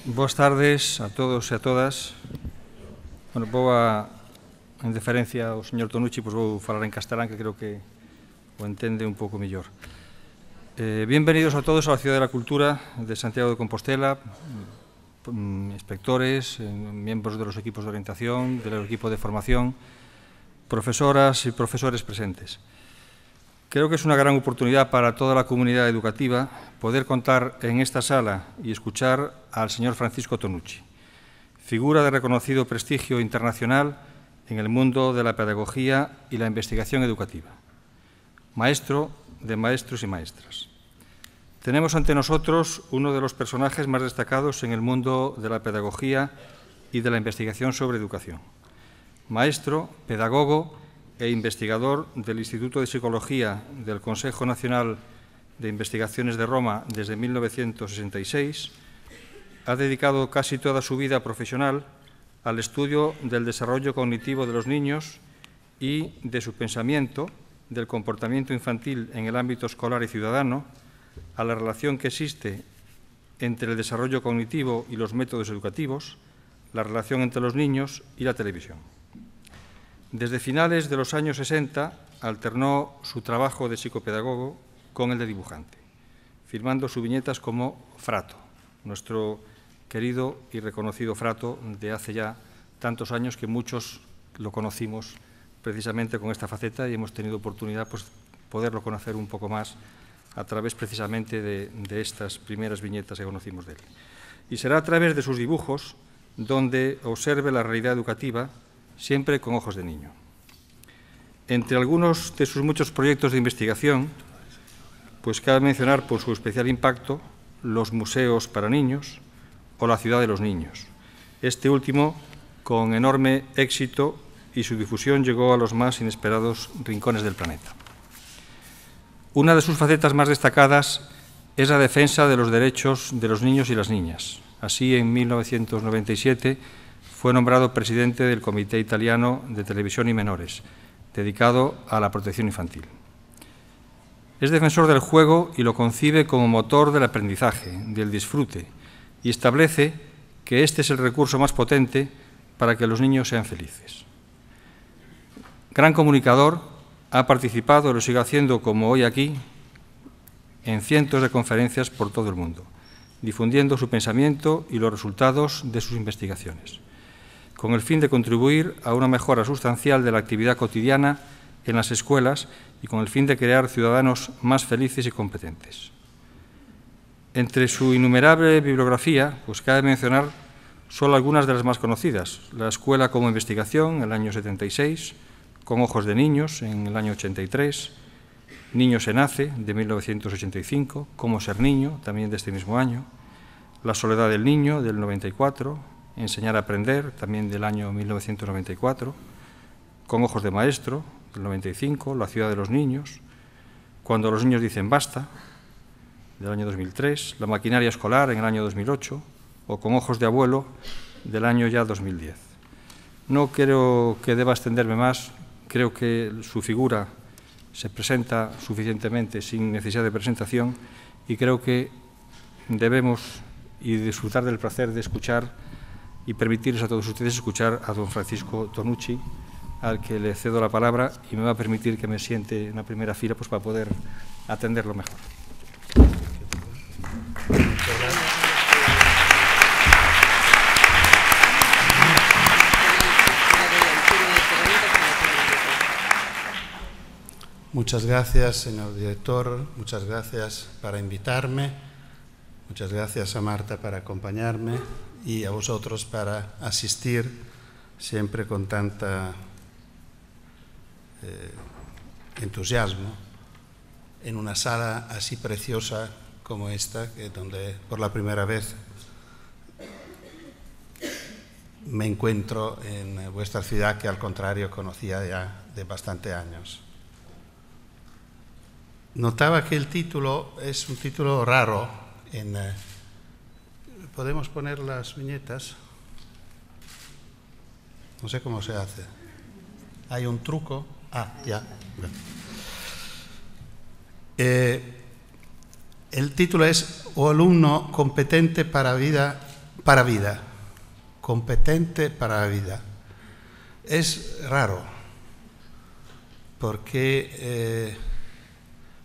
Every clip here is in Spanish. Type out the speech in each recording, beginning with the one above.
Boas tardes a todos e a todas. Bueno, en deferencia ao señor Tonucci, pois vou falar en castelán, que creo que o entende un pouco mellor. Bienvenidos a todos a la Ciudad de la Cultura de Santiago de Compostela, inspectores, miembros de los equipos de orientación, del equipo de formación, profesoras y profesores presentes. Creo que es una gran oportunidad para toda la comunidad educativa poder contar en esta sala y escuchar al señor Francisco Tonucci, figura de reconocido prestigio internacional en el mundo de la pedagogía y la investigación educativa, maestro de maestros y maestras. Tenemos ante nosotros uno de los personajes más destacados en el mundo de la pedagogía y de la investigación sobre educación. Maestro, pedagogo e investigador del Instituto de Psicología del Consejo Nacional de Investigaciones de Roma desde 1966, ha dedicado casi toda su vida profesional al estudio del desarrollo cognitivo de los niños y de su pensamiento, del comportamiento infantil en el ámbito escolar y ciudadano, a la relación que existe entre el desarrollo cognitivo y los métodos educativos, la relación entre los niños y la televisión. Desde finales de los años 60 alternó su trabajo de psicopedagogo con el de dibujante, firmando sus viñetas como Frato, nuestro querido y reconocido Frato de hace ya tantos años que muchos lo conocimos precisamente con esta faceta y hemos tenido oportunidad de poderlo conocer un poco más a través precisamente de estas primeras viñetas que conocimos de él. Y será a través de sus dibujos donde observe la realidad educativa siempre con ojos de niño. Entre algunos de sus muchos proyectos de investigación, pues cabe mencionar por su especial impacto los museos para niños o la ciudad de los niños. Este último con enorme éxito y su difusión llegó a los más inesperados rincones del planeta. Una de sus facetas más destacadas es la defensa de los derechos de los niños y las niñas. Así, en 1997, fue nombrado presidente del Comité Italiano de Televisión y Menores, dedicado a la protección infantil. Es defensor del juego y lo concibe como motor del aprendizaje, del disfrute, y establece que este es el recurso más potente para que los niños sean felices. Gran comunicador, ha participado, y lo sigue haciendo como hoy aquí, en cientos de conferencias por todo el mundo, difundiendo su pensamiento y los resultados de sus investigaciones, con el fin de contribuir a una mejora sustancial de la actividad cotidiana en las escuelas y con el fin de crear ciudadanos más felices y competentes. Entre su innumerable bibliografía, pues cabe mencionar solo algunas de las más conocidas: La Escuela como Investigación, en el año 76, Con ojos de niños, en el año 83, Niño se nace, de 1985, Cómo ser niño, también de este mismo año, La soledad del niño, del 94, Enseñar a aprender, también del año 1994, Con ojos de maestro, del 95, La ciudad de los niños, Cuando los niños dicen basta, del año 2003, La maquinaria escolar, en el año 2008, o Con ojos de abuelo, del año ya 2010. No creo que deba extenderme más, creo que su figura se presenta suficientemente sin necesidad de presentación y creo que debemos y disfrutar del placer de escuchar y permitirles a todos ustedes escuchar a don Francisco Tonucci, al que le cedo la palabra y me va a permitir que me siente en la primera fila pues, para poder atenderlo mejor. Muchas gracias, señor director. Muchas gracias para invitarme. Muchas gracias a Marta para acompañarme y a vosotros para asistir siempre con tanta entusiasmo en una sala así preciosa como esta, donde por la primera vez me encuentro en vuestra ciudad, que al contrario conocía ya de bastante años. Notaba que el título es un título raro. ¿Podemos poner las viñetas? No sé cómo se hace. ¿Hay un truco? Ah, ya. El título es O alumno competente para para vida, competente para la vida. Es raro, porque,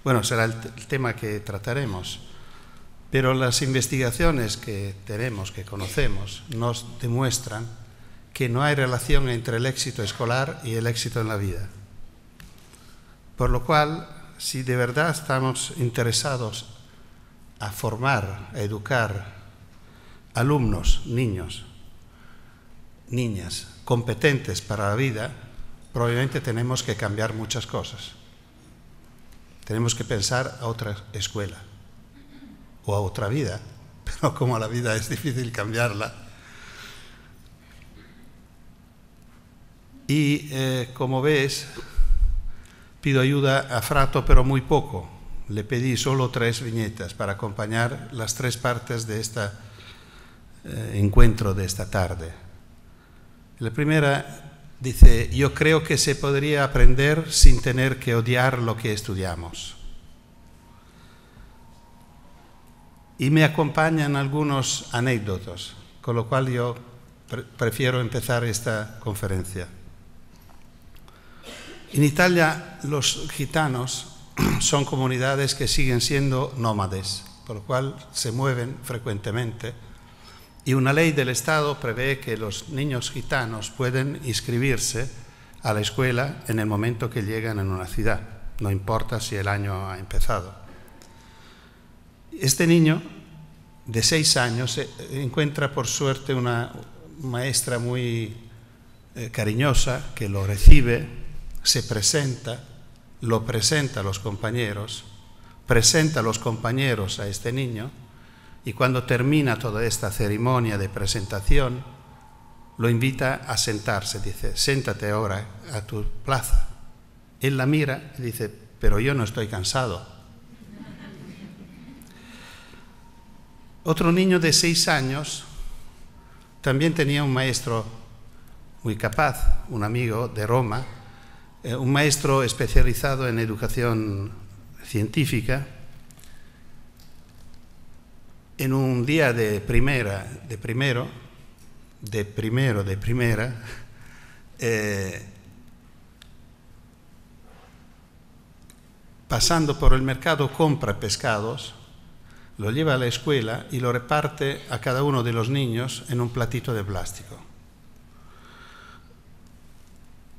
bueno, será el tema que trataremos, pero las investigaciones que tenemos, que conocemos, nos demuestran que no hay relación entre el éxito escolar y el éxito en la vida. Por lo cual, si de verdad estamos interesados a formar, a educar alumnos, niños, niñas, competentes para la vida, probablemente tenemos que cambiar muchas cosas. Tenemos que pensar a otra escuela o a otra vida, pero como la vida es difícil cambiarla. Y como ves, pido ayuda a Frato, pero muy poco. Le pedí solo 3 viñetas para acompañar las 3 partes de este encuentro de esta tarde. La primera dice: yo creo que se podría aprender sin tener que odiar lo que estudiamos. Y me acompañan algunos anécdotas, con lo cual yo prefiero empezar esta conferencia. En Italia los gitanos son comunidades que siguen siendo nómades, por lo cual se mueven frecuentemente. Y una ley del Estado prevé que los niños gitanos pueden inscribirse a la escuela en el momento que llegan en una ciudad, no importa si el año ha empezado. Este niño de 6 años encuentra por suerte una maestra muy cariñosa que lo recibe, se presenta, lo presenta a los compañeros, presenta a los compañeros a este niño, y cuando termina toda esta ceremonia de presentación, lo invita a sentarse. Dice: siéntate ahora a tu plaza. Él la mira y dice: pero yo no estoy cansado. Otro niño de 6 años también tenía un maestro muy capaz, un amigo de Roma, un maestro especializado en educación científica. En un día de primera, pasando por el mercado, compra pescados, lo lleva a la escuela y lo reparte a cada uno de los niños en un platito de plástico.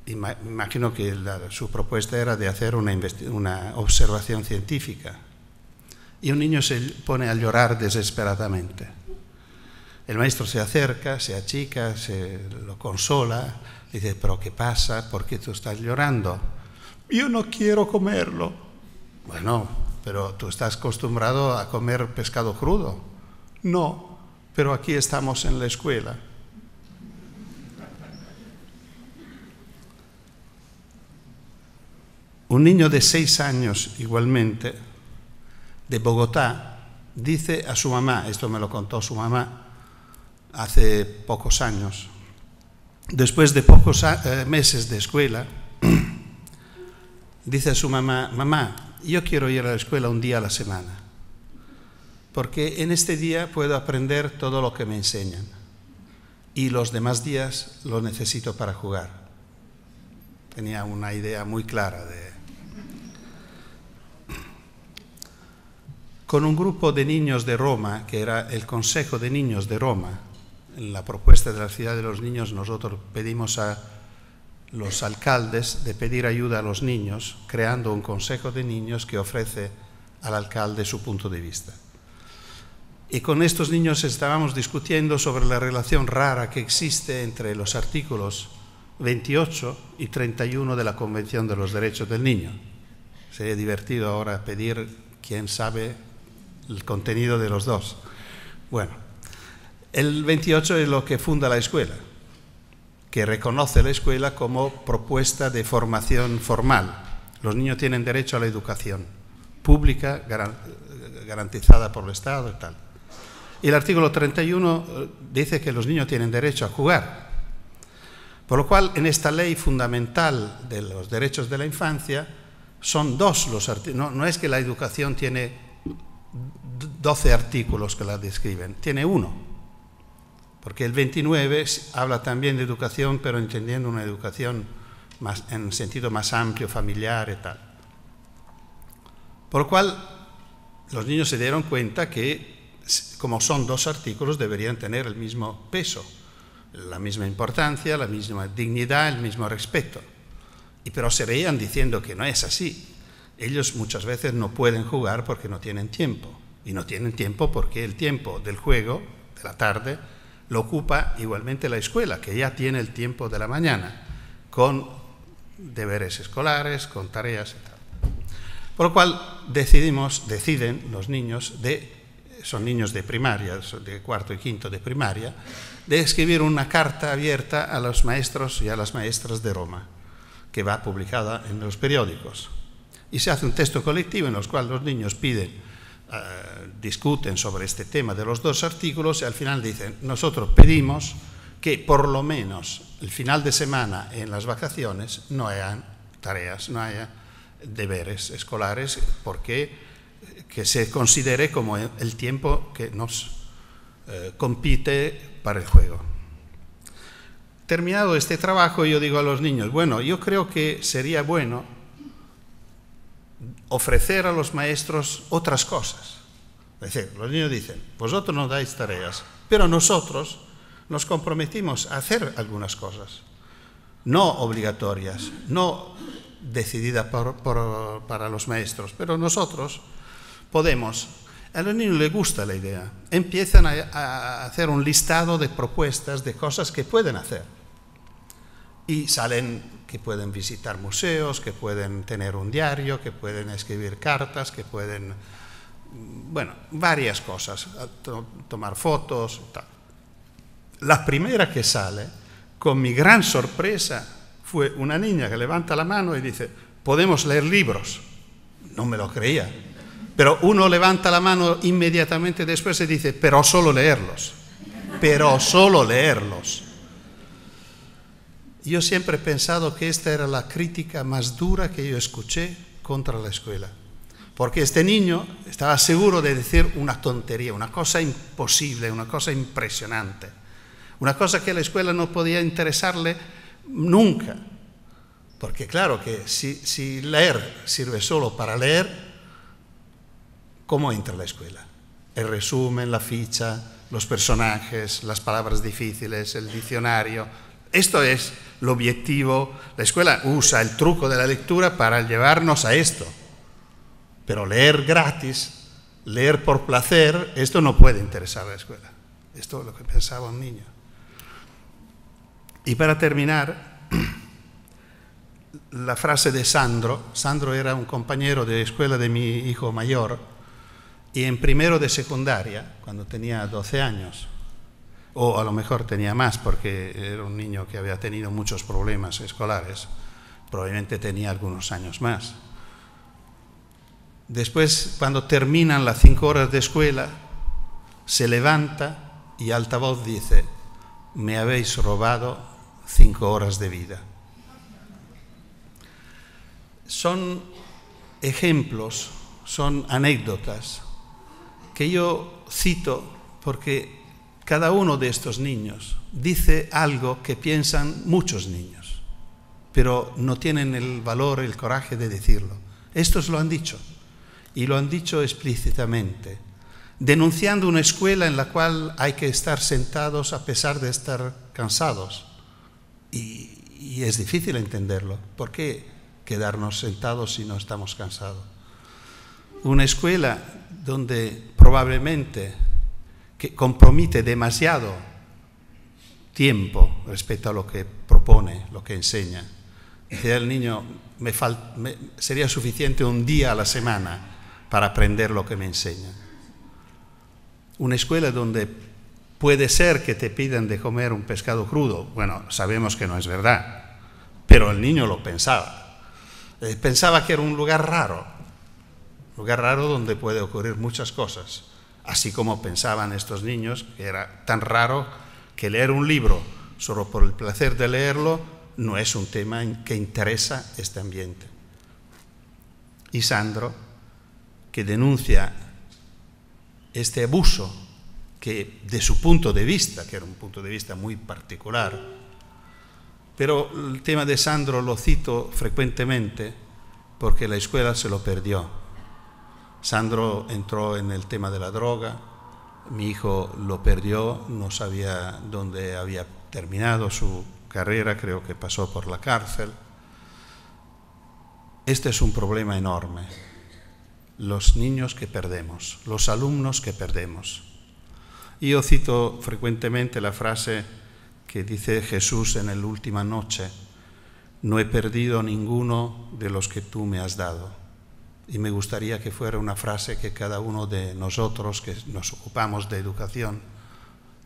Imagino que su propuesta era de hacer una observación científica. Y un niño se pone a llorar desesperadamente. El maestro se acerca, se achica, lo consola, dice: ¿pero qué pasa? ¿Por qué tú estás llorando? Yo no quiero comerlo. Bueno, pero tú estás acostumbrado a comer pescado crudo. No, pero aquí estamos en la escuela. Un niño de 6 años, igualmente, de Bogotá, dice a su mamá, esto me lo contó su mamá hace pocos años, después de pocos meses de escuela, dice a su mamá: mamá, yo quiero ir a la escuela un día a la semana, porque en este día puedo aprender todo lo que me enseñan y los demás días lo necesito para jugar. Tenía una idea muy clara de... Con un grupo de niños de Roma, que era el Consejo de Niños de Roma, en la propuesta de la Ciudad de los Niños, nosotros pedimos a los alcaldes de pedir ayuda a los niños, creando un Consejo de Niños que ofrece al alcalde su punto de vista. Y con estos niños estábamos discutiendo sobre la relación rara que existe entre los artículos 28 y 31 de la Convención de los Derechos del Niño. Sería divertido ahora pedir quién sabe el contenido de los dos. Bueno, el 28 es lo que funda la escuela, que reconoce la escuela como propuesta de formación formal. Los niños tienen derecho a la educación pública, garantizada por el Estado y tal. Y el artículo 31 dice que los niños tienen derecho a jugar. Por lo cual, en esta ley fundamental de los derechos de la infancia, son 2 los artículos. No es que la educación tiene 12 artículos que la describen, tiene 1. porque el 29 habla también de educación, pero entendiendo una educación más, en sentido más amplio, familiar y tal. Por lo cual, los niños se dieron cuenta que, como son dos artículos, deberían tener el mismo peso, la misma importancia, la misma dignidad, el mismo respeto. Pero se veían diciendo que no es así. Ellos muchas veces no pueden jugar porque no tienen tiempo. Y no tienen tiempo porque el tiempo del juego, de la tarde, lo ocupa igualmente la escuela, que ya tiene el tiempo de la mañana, con deberes escolares, con tareas y tal. Por lo cual deciden los niños, son niños de primaria, de cuarto y quinto de primaria, de escribir una carta abierta a los maestros y a las maestras de Roma, que va publicada en los periódicos. Y se hace un texto colectivo en el cual los niños discuten sobre este tema de los dos artículos y al final dicen, nosotros pedimos que por lo menos el final de semana en las vacaciones no hayan tareas, no haya deberes escolares, porque que se considere como el tiempo que nos compite para el juego. Terminado este trabajo, yo digo a los niños, bueno, yo creo que sería bueno ofrecer a los maestros otras cosas. Es decir, los niños dicen, vosotros nos dais tareas, pero nosotros nos comprometimos a hacer algunas cosas, no obligatorias, no decididas para los maestros, pero nosotros podemos. A los niños les gusta la idea, empiezan a hacer un listado de propuestas de cosas que pueden hacer. Y salen que pueden visitar museos, que pueden tener un diario, que pueden escribir cartas, que pueden, bueno, varias cosas, tomar fotos y tal. La primera que sale, con mi gran sorpresa, fue una niña que levanta la mano y dice, ¿podemos leer libros? No me lo creía. Pero uno levanta la mano inmediatamente después y dice, pero solo leerlos. Pero solo leerlos. Yo siempre he pensado que esta era la crítica más dura que yo escuché contra la escuela. Porque este niño estaba seguro de decir una tontería, una cosa imposible, una cosa impresionante. Una cosa que a la escuela no podía interesarle nunca. Porque claro que si leer sirve solo para leer, ¿cómo entra la escuela? El resumen, la ficha, los personajes, las palabras difíciles, el diccionario. Esto es el objetivo. La escuela usa el truco de la lectura para llevarnos a esto. Pero leer gratis, leer por placer, esto no puede interesar a la escuela. Esto es lo que pensaba un niño. Y para terminar, la frase de Sandro. Sandro era un compañero de escuela de mi hijo mayor, y en primero de secundaria, cuando tenía 12 años, o a lo mejor tenía más porque era un niño que había tenido muchos problemas escolares, probablemente tenía algunos años más. Después, cuando terminan las 5 horas de escuela, se levanta y a alta voz dice, me habéis robado 5 horas de vida. Son ejemplos, son anécdotas que yo cito porque cada uno de estos niños dice algo que piensan muchos niños, pero no tienen el valor, el coraje de decirlo. Estos lo han dicho, y lo han dicho explícitamente, denunciando una escuela en la cual hay que estar sentados a pesar de estar cansados. Y es difícil entenderlo. ¿Por qué quedarnos sentados si no estamos cansados? Una escuela donde probablemente que compromete demasiado tiempo respecto a lo que propone, lo que enseña. Decía el niño, sería suficiente un día a la semana para aprender lo que me enseña. Una escuela donde puede ser que te pidan de comer un pescado crudo. Bueno, sabemos que no es verdad, pero el niño lo pensaba. Pensaba que era un lugar raro donde puede ocurrir muchas cosas. Así como pensaban estos niños que era tan raro que leer un libro solo por el placer de leerlo no es un tema que interesa este ambiente. Y Sandro, que denuncia este abuso que de su punto de vista, que era un punto de vista muy particular, pero el tema de Sandro lo cito frecuentemente porque la escuela se lo perdió. Sandro entró en el tema de la droga, mi hijo lo perdió, no sabía dónde había terminado su carrera, creo que pasó por la cárcel. Este es un problema enorme. Los niños que perdemos, los alumnos que perdemos. Y yo cito frecuentemente la frase que dice Jesús en la última noche: no he perdido ninguno de los que tú me has dado. Y me gustaría que fuera una frase que cada uno de nosotros que nos ocupamos de educación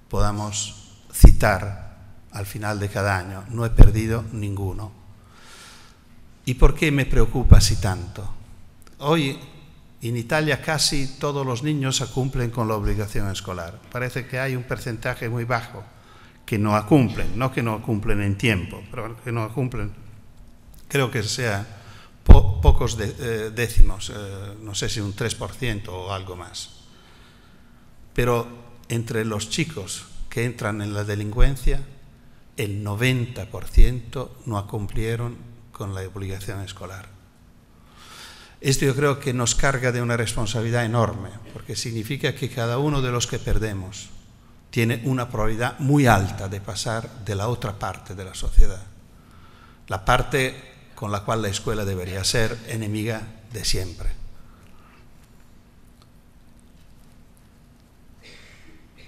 podamos citar al final de cada año: no he perdido ninguno. ¿Y por qué me preocupa así tanto? Hoy en Italia casi todos los niños cumplen con la obligación escolar. Parece que hay un porcentaje muy bajo que no cumplen, no que no cumplen en tiempo, pero que no cumplen. Creo que sea pocos décimos, no sé si un 3% o algo más. Pero entre los chicos que entran en la delincuencia, el 90% no cumplieron con la obligación escolar. Esto yo creo que nos carga de una responsabilidad enorme, porque significa que cada uno de los que perdemos tiene una probabilidad muy alta de pasar de la otra parte de la sociedad, la parte con la cual la escuela debería ser enemiga de siempre.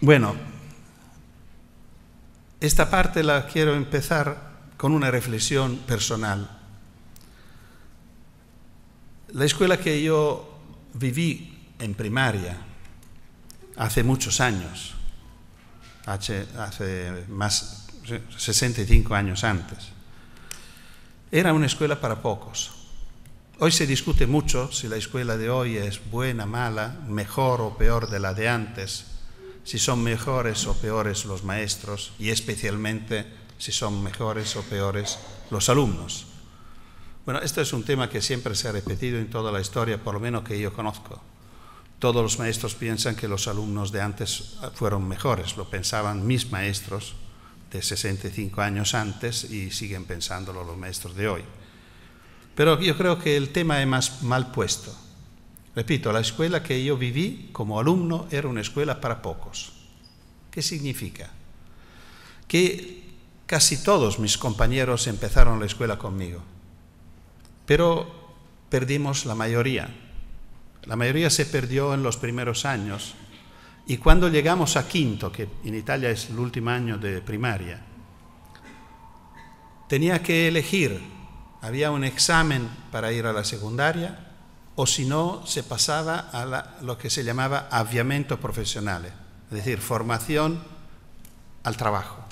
Bueno, esta parte la quiero empezar con una reflexión personal. La escuela que yo viví en primaria hace muchos años, hace más 65 años antes, era una escuela para pocos. Hoy se discute mucho si la escuela de hoy es buena, mala, mejor o peor de la de antes, si son mejores o peores los maestros y especialmente si son mejores o peores los alumnos. Bueno, este es un tema que siempre se ha repetido en toda la historia, por lo menos que yo conozco. Todos los maestros piensan que los alumnos de antes fueron mejores, lo pensaban mis maestros de 65 años antes y siguen pensándolo los maestros de hoy. Pero yo creo que el tema es más mal puesto. Repito, la escuela que yo viví como alumno era una escuela para pocos. ¿Qué significa? Que casi todos mis compañeros empezaron la escuela conmigo, pero perdimos la mayoría. La mayoría se perdió en los primeros años y cuando llegamos a quinto, que en Italia es el último año de primaria, tenía que elegir, había un examen para ir a la secundaria o si no se pasaba a lo que se llamaba avviamento profesionale, es decir, formación al trabajo.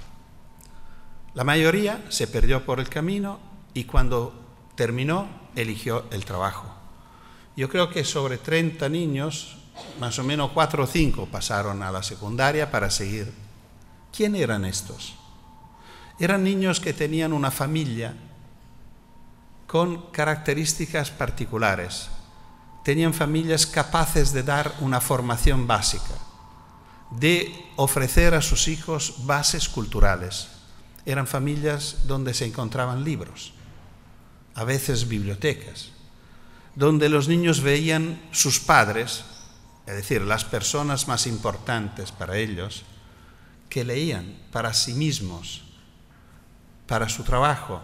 La mayoría se perdió por el camino y cuando terminó, eligió el trabajo. Yo creo que sobre 30 niños, más o menos 4 o 5 pasaron a la secundaria para seguir. ¿Quién eran estos? Eran niños que tenían una familia con características particulares. Tenían familias capaces de dar una formación básica, de ofrecer a sus hijos bases culturales. Eran familias donde se encontraban libros, a veces bibliotecas, donde los niños veían sus padres, es decir, las personas más importantes para ellos, que leían para sí mismos, para su trabajo,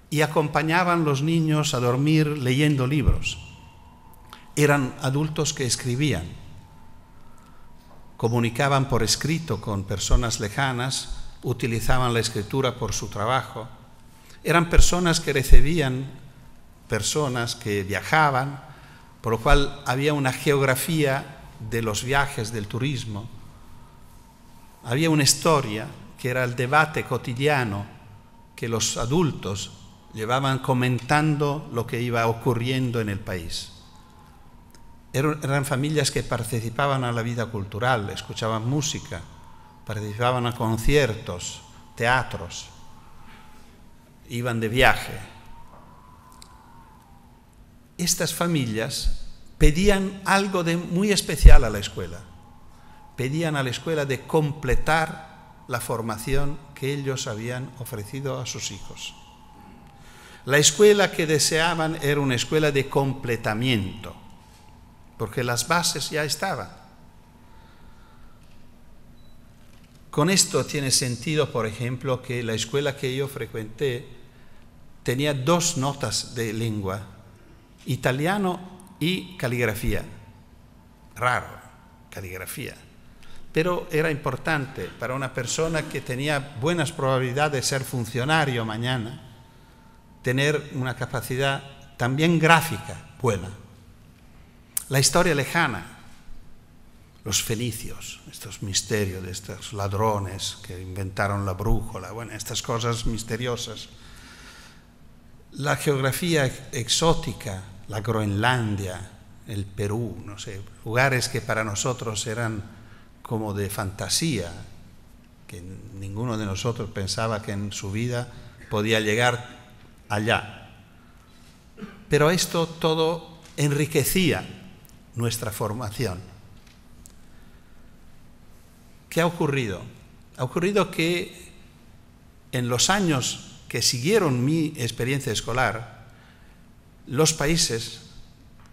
y acompañaban a los niños a dormir leyendo libros. Eran adultos que escribían, comunicaban por escrito con personas lejanas, utilizaban la escritura por su trabajo. Eran personas que recibían personas que viajaban, por lo cual había una geografía de los viajes, del turismo. Había una historia que era el debate cotidiano que los adultos llevaban comentando lo que iba ocurriendo en el país. Eran familias que participaban a la vida cultural, escuchaban música, participaban a conciertos, teatros, iban de viaje. Estas familias pedían algo de muy especial a la escuela. pedían a la escuela de completar la formación que ellos habían ofrecido a sus hijos. La escuela que deseaban era una escuela de completamiento, porque las bases ya estaban. Con esto tiene sentido, por ejemplo, que la escuela que yo frecuenté tenía 2 notas de lengua, italiano y caligrafía. Raro, caligrafía. Pero era importante para una persona que tenía buenas probabilidades de ser funcionario mañana, tener una capacidad también gráfica buena. La historia lejana, los fenicios, estos misterios de estos ladrones que inventaron la brújula, bueno, estas cosas misteriosas. La geografía exótica, la Groenlandia, el Perú, no sé, lugares que para nosotros eran como de fantasía, que ninguno de nosotros pensaba que en su vida podía llegar allá. Pero esto todo enriquecía nuestra formación. ¿Qué ha ocurrido? Ha ocurrido que en los años que siguieron mi experiencia escolar, los países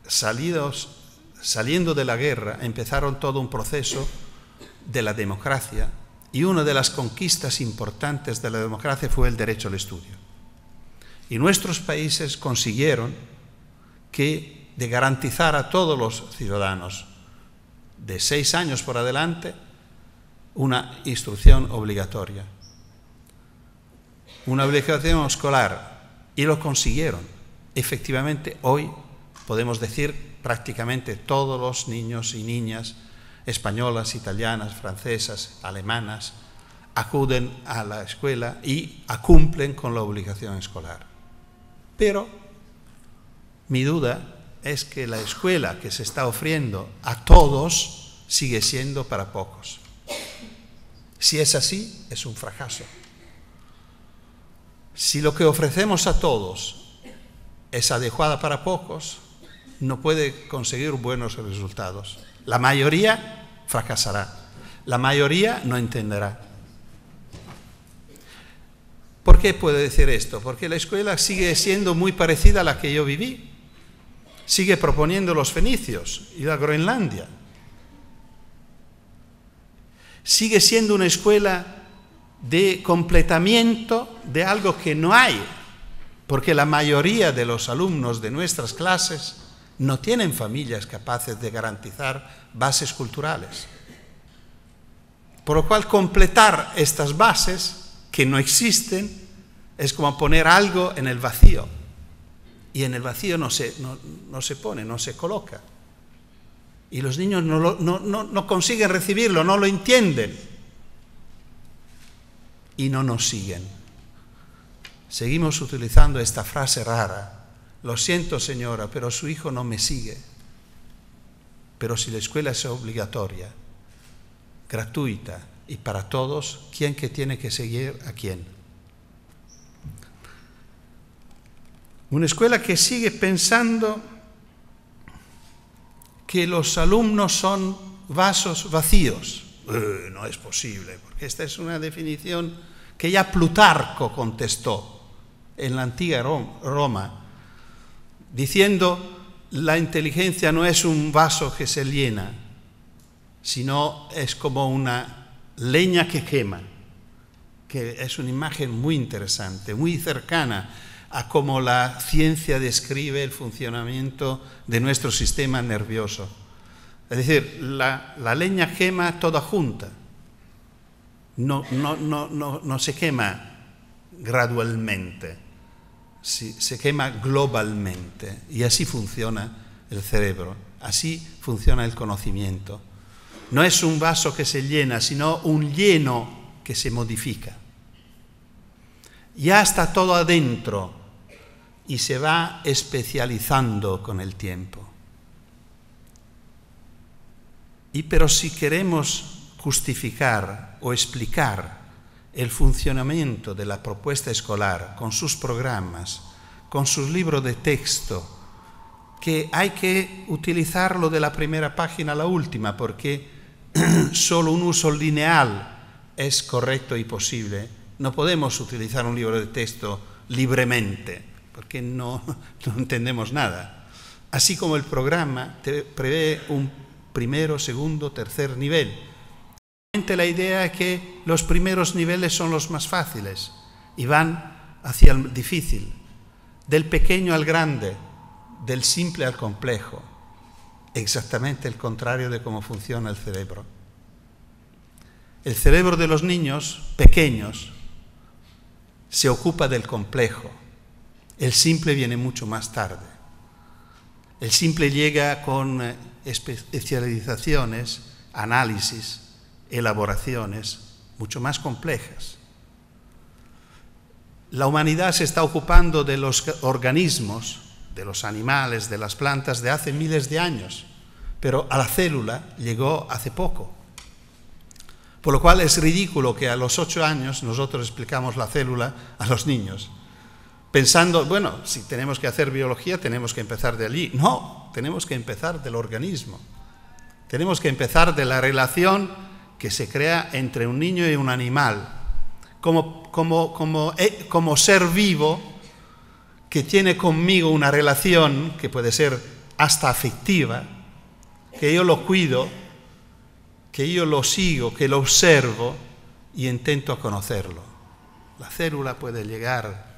saliendo de la guerra empezaron todo un proceso de la democracia, y una de las conquistas importantes de la democracia fue el derecho al estudio. Y nuestros países consiguieron de garantizar a todos los ciudadanos de 6 años por adelante una instrucción obligatoria, una obligación escolar, y lo consiguieron. Efectivamente, hoy podemos decir prácticamente todos los niños y niñas españolas, italianas, francesas, alemanas acuden a la escuela y cumplen con la obligación escolar. Pero mi duda es que la escuela que se está ofreciendo a todos sigue siendo para pocos. Si es así, es un fracaso. Si lo que ofrecemos a todos es adecuada para pocos, no puede conseguir buenos resultados. La mayoría fracasará. La mayoría no entenderá. ¿Por qué puedo decir esto? Porque la escuela sigue siendo muy parecida a la que yo viví. Sigue proponiendo los fenicios y la Groenlandia. Sigue siendo una escuela de completamiento de algo que no hay, porque la mayoría de los alumnos de nuestras clases no tienen familias capaces de garantizar bases culturales. Por lo cual, completar estas bases que no existen es como poner algo en el vacío, y en el vacío no se pone, no se coloca, y los niños no consiguen recibirlo, no lo entienden y no nos siguen. Seguimos utilizando esta frase rara: lo siento, señora, pero su hijo no me sigue. Pero si la escuela es obligatoria, gratuita y para todos, ¿quién que tiene que seguir a quién? Una escuela que sigue pensando que los alumnos son vasos vacíos. No es posible, porque esta es una definición que ya Plutarco contestó en la antigua Roma, diciendo: la inteligencia no es un vaso que se llena, sino es como una leña que quema, que es una imagen muy interesante, muy cercana a cómo la ciencia describe el funcionamiento de nuestro sistema nervioso. Es decir, la leña quema toda junta, no se quema gradualmente, se quema globalmente, y así funciona el cerebro, así funciona el conocimiento. No es un vaso que se llena, sino un lleno que se modifica. Ya está todo adentro y se va especializando con el tiempo. Pero si queremos justificar o explicar el funcionamiento de la propuesta escolar con sus programas, con sus libros de texto, que hay que utilizarlo de la primera página a la última, porque solo un uso lineal es correcto y posible, no podemos utilizar un libro de texto libremente, porque no entendemos nada. Así como el programa prevé un primero, segundo, tercer nivel. La idea es que los primeros niveles son los más fáciles y van hacia el difícil, del pequeño al grande, del simple al complejo. Exactamente el contrario de cómo funciona el cerebro. El cerebro de los niños pequeños se ocupa del complejo. El simple viene mucho más tarde. El simple llega con especializaciones, análisis, elaboraciones mucho más complejas. La humanidad se está ocupando de los organismos, de los animales, de las plantas de hace miles de años, pero a la célula llegó hace poco. Por lo cual es ridículo que a los 8 años nosotros explicamos la célula a los niños, pensando, bueno, si tenemos que hacer biología tenemos que empezar de allí. No, tenemos que empezar del organismo. Tenemos que empezar de la relación que se crea entre un niño y un animal, como ser vivo que tiene conmigo una relación que puede ser hasta afectiva, que yo lo cuido, que yo lo sigo, que lo observo y intento conocerlo. La célula puede llegar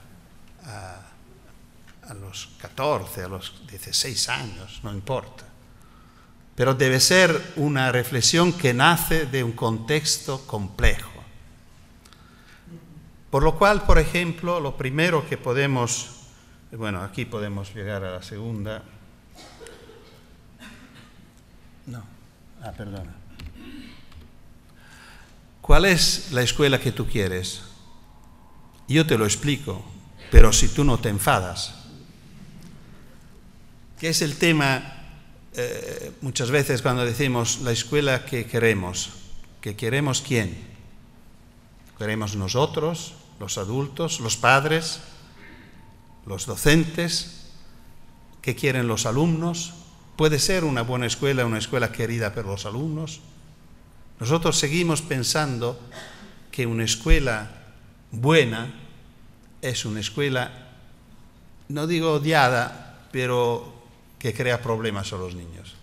a los 14, a los 16 años, no importa. Pero debe ser una reflexión que nace de un contexto complejo. Por lo cual, por ejemplo, lo primero que podemos, bueno, aquí podemos llegar a la segunda. Perdona. ¿Cuál es la escuela que tú quieres? Yo te lo explico, pero si tú no te enfadas. ¿Qué es el tema? Muchas veces cuando decimos la escuela que queremos ¿quién? ¿Queremos nosotros, los adultos, los padres, los docentes? ¿Qué quieren los alumnos? ¿Puede ser una buena escuela, una escuela querida por los alumnos? Nosotros seguimos pensando que una escuela buena es una escuela, no digo odiada, pero que crea problemas a los niños.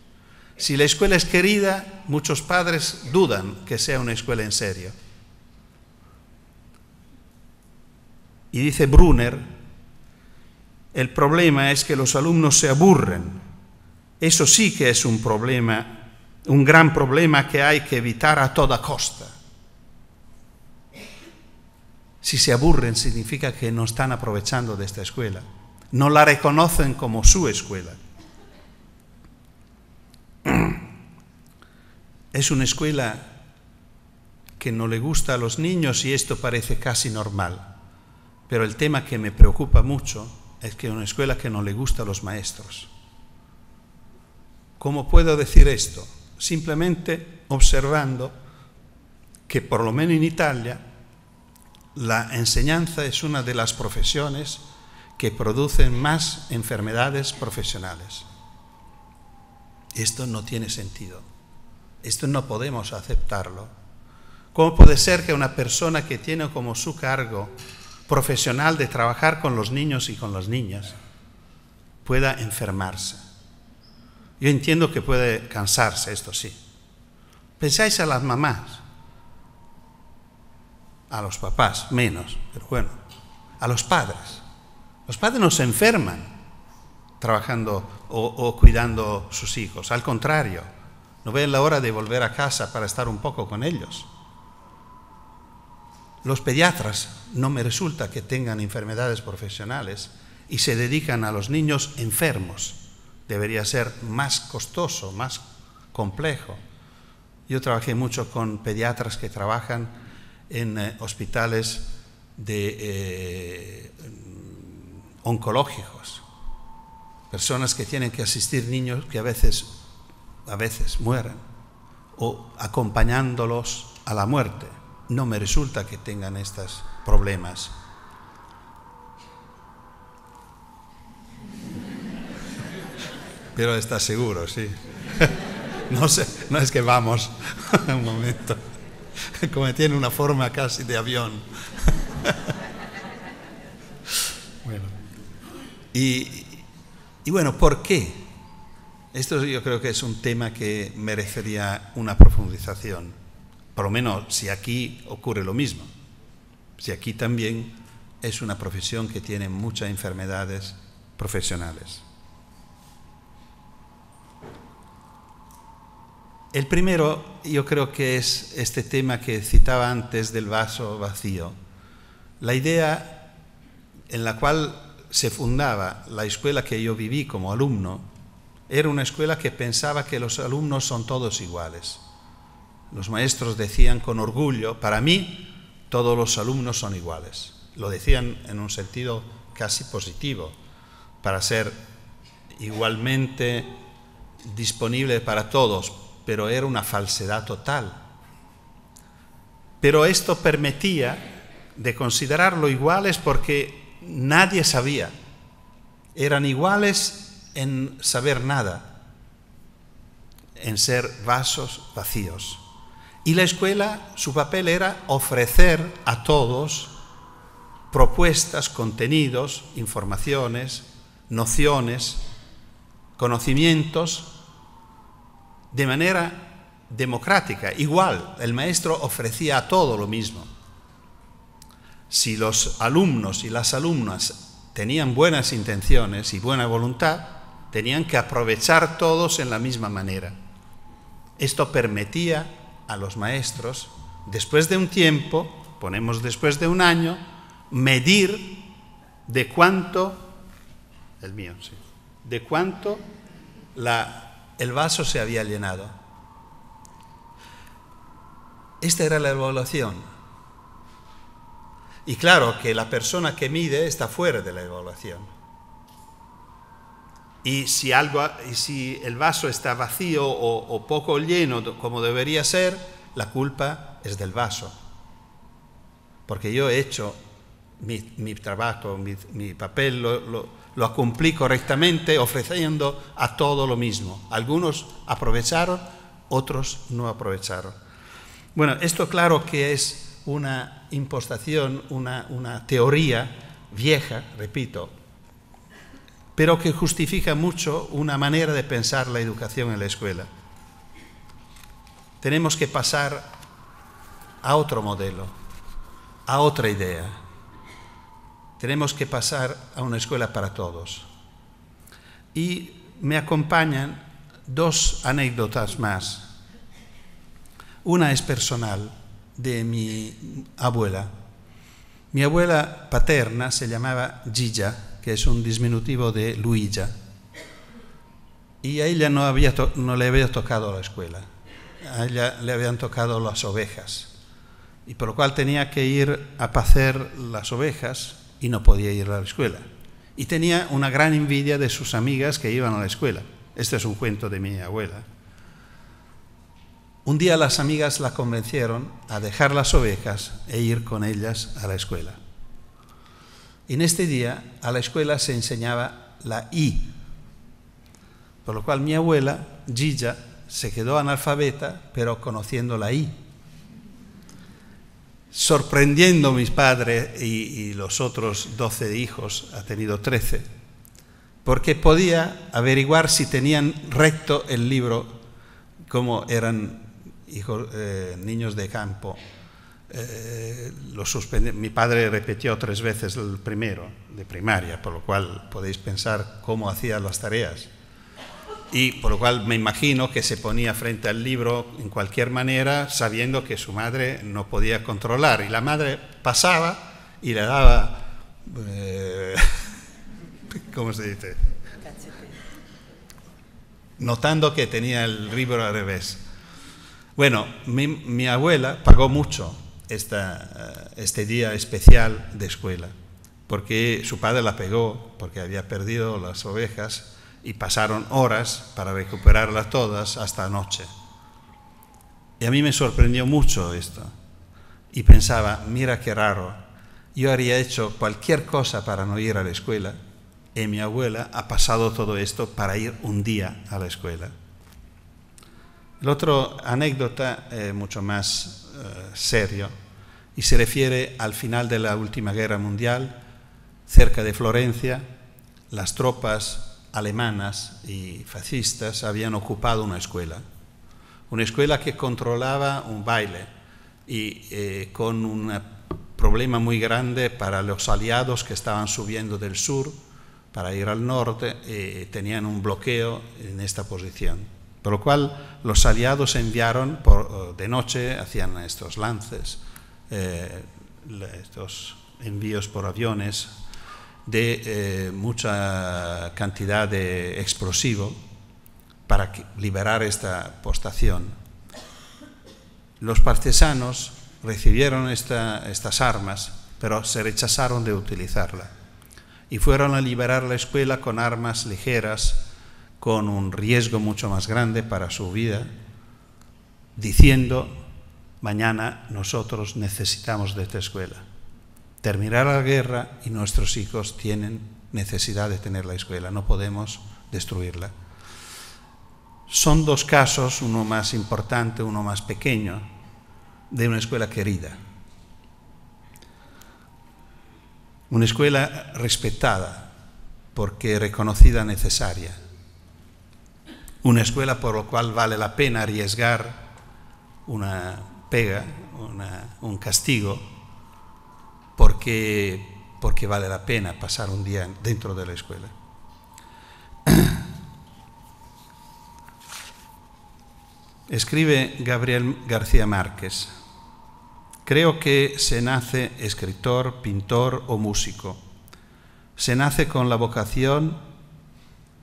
Si la escuela es querida, muchos padres dudan que sea una escuela en serio. Y dice Brunner, el problema es que los alumnos se aburren. Eso sí que es un problema, un gran problema que hay que evitar a toda costa. Si se aburren significa que no están aprovechando de esta escuela, no la reconocen como su escuela. Es una escuela que no le gusta a los niños y esto parece casi normal. Pero el tema que me preocupa mucho es que es una escuela que no le gusta a los maestros. ¿Cómo puedo decir esto? Simplemente observando que por lo menos en Italia la enseñanza es una de las profesiones que producen más enfermedades profesionales. Esto no tiene sentido. Esto no podemos aceptarlo. ¿Cómo puede ser que una persona que tiene como su cargo profesional de trabajar con los niños y con las niñas pueda enfermarse? Yo entiendo que puede cansarse, esto sí. Pensáis a las mamás, a los papás menos, pero bueno, a los padres. Los padres no se enferman trabajando o cuidando sus hijos, al contrario, no ven la hora de volver a casa para estar un poco con ellos. Los pediatras no me resulta que tengan enfermedades profesionales y se dedican a los niños enfermos. Debería ser más costoso, más complejo. Yo trabajé mucho con pediatras que trabajan en hospitales oncológicos, personas que tienen que asistir niños que a veces mueren o acompañándolos a la muerte. No me resulta que tengan estos problemas. Pero está seguro, sí. No sé, no es que vamos, un momento, como tiene una forma casi de avión. Bueno, y bueno, ¿por qué? Esto yo creo que es un tema que merecería una profundización, por lo menos si aquí ocurre lo mismo, si aquí también es una profesión que tiene muchas enfermedades profesionales. El primero, yo creo que es este tema que citaba antes del vaso vacío. La idea en la cual se fundaba la escuela que yo viví como alumno era una escuela que pensaba que los alumnos son todos iguales. Los maestros decían con orgullo, para mí todos los alumnos son iguales. Lo decían en un sentido casi positivo, para ser igualmente disponible para todos, pero era una falsedad total. Pero esto permitía de considerarlo iguales porque nadie sabía. Eran iguales en saber nada, en ser vasos vacíos. Y la escuela, su papel era ofrecer a todos propuestas, contenidos, informaciones, nociones, conocimientos, de manera democrática. Igual, el maestro ofrecía a todo lo mismo. Si los alumnos y las alumnas tenían buenas intenciones y buena voluntad, tenían que aprovechar todos en la misma manera. Esto permitía a los maestros, después de un tiempo, ponemos después de un año, medir de cuánto, de cuánto el vaso se había llenado. Esta era la evaluación. Y claro que la persona que mide está fuera de la evaluación. Y si el vaso está vacío o poco lleno como debería ser, la culpa es del vaso. Porque yo he hecho mi trabajo, mi papel, lo cumplí correctamente, ofreciendo a todo lo mismo. Algunos aprovecharon, otros no aprovecharon. Bueno, esto claro que es una impostación, una teoría vieja, repito, pero que justifica mucho una manera de pensar la educación en la escuela. Tenemos que pasar a otro modelo, a otra idea. Tenemos que pasar a una escuela para todos. Y me acompañan dos anécdotas más. Una es personal, de mi abuela. Mi abuela paterna se llamaba Gilla, que es un diminutivo de Luisa, y a ella no le había tocado la escuela, a ella le habían tocado las ovejas, y por lo cual tenía que ir a pacer las ovejas y no podía ir a la escuela. Y tenía una gran envidia de sus amigas que iban a la escuela. Este es un cuento de mi abuela. Un día las amigas la convencieron a dejar las ovejas e ir con ellas a la escuela. En este día a la escuela se enseñaba la I, por lo cual mi abuela, Gilla, se quedó analfabeta, pero conociendo la I. Sorprendiendo a mis padres y los otros 12 hijos, ha tenido 13, porque podía averiguar si tenían recto el libro, como eran niños de campo. Mi padre repitió 3 veces el primero de primaria, por lo cual podéis pensar cómo hacía las tareas. Y por lo cual me imagino que se ponía frente al libro en cualquier manera, sabiendo que su madre no podía controlar. Y la madre pasaba y le daba, ¿cómo se dice? Notando que tenía el libro al revés. Bueno, mi abuela pagó mucho este día especial de escuela, porque su padre la pegó, porque había perdido las ovejas, y pasaron horas para recuperarlas todas hasta anoche. Y a mí me sorprendió mucho esto. Y pensaba, mira qué raro, yo habría hecho cualquier cosa para no ir a la escuela, y mi abuela ha pasado todo esto para ir un día a la escuela. El otro anécdota es mucho más serio y se refiere al final de la Última Guerra Mundial. Cerca de Florencia, las tropas alemanas y fascistas habían ocupado una escuela que controlaba un baile y con un problema muy grande para los aliados que estaban subiendo del sur para ir al norte, tenían un bloqueo en esta posición. Por lo cual los aliados enviaron, de noche hacían estos lances, estos envíos por aviones de mucha cantidad de explosivo para liberar esta postación. Los partisanos recibieron estas armas, pero se rechazaron de utilizarla y fueron a liberar la escuela con armas ligeras, con un riesgo mucho más grande para su vida, diciendo: mañana nosotros necesitamos de esta escuela. Terminará la guerra y nuestros hijos tienen necesidad de tener la escuela, no podemos destruirla. Son dos casos, uno más importante, uno más pequeño, de una escuela querida. Una escuela respetada porque reconocida necesaria. Una escuela por la cual vale la pena arriesgar una pega, un castigo, porque vale la pena pasar un día dentro de la escuela. Escribe Gabriel García Márquez: creo que se nace escritor, pintor o músico. Se nace con la vocación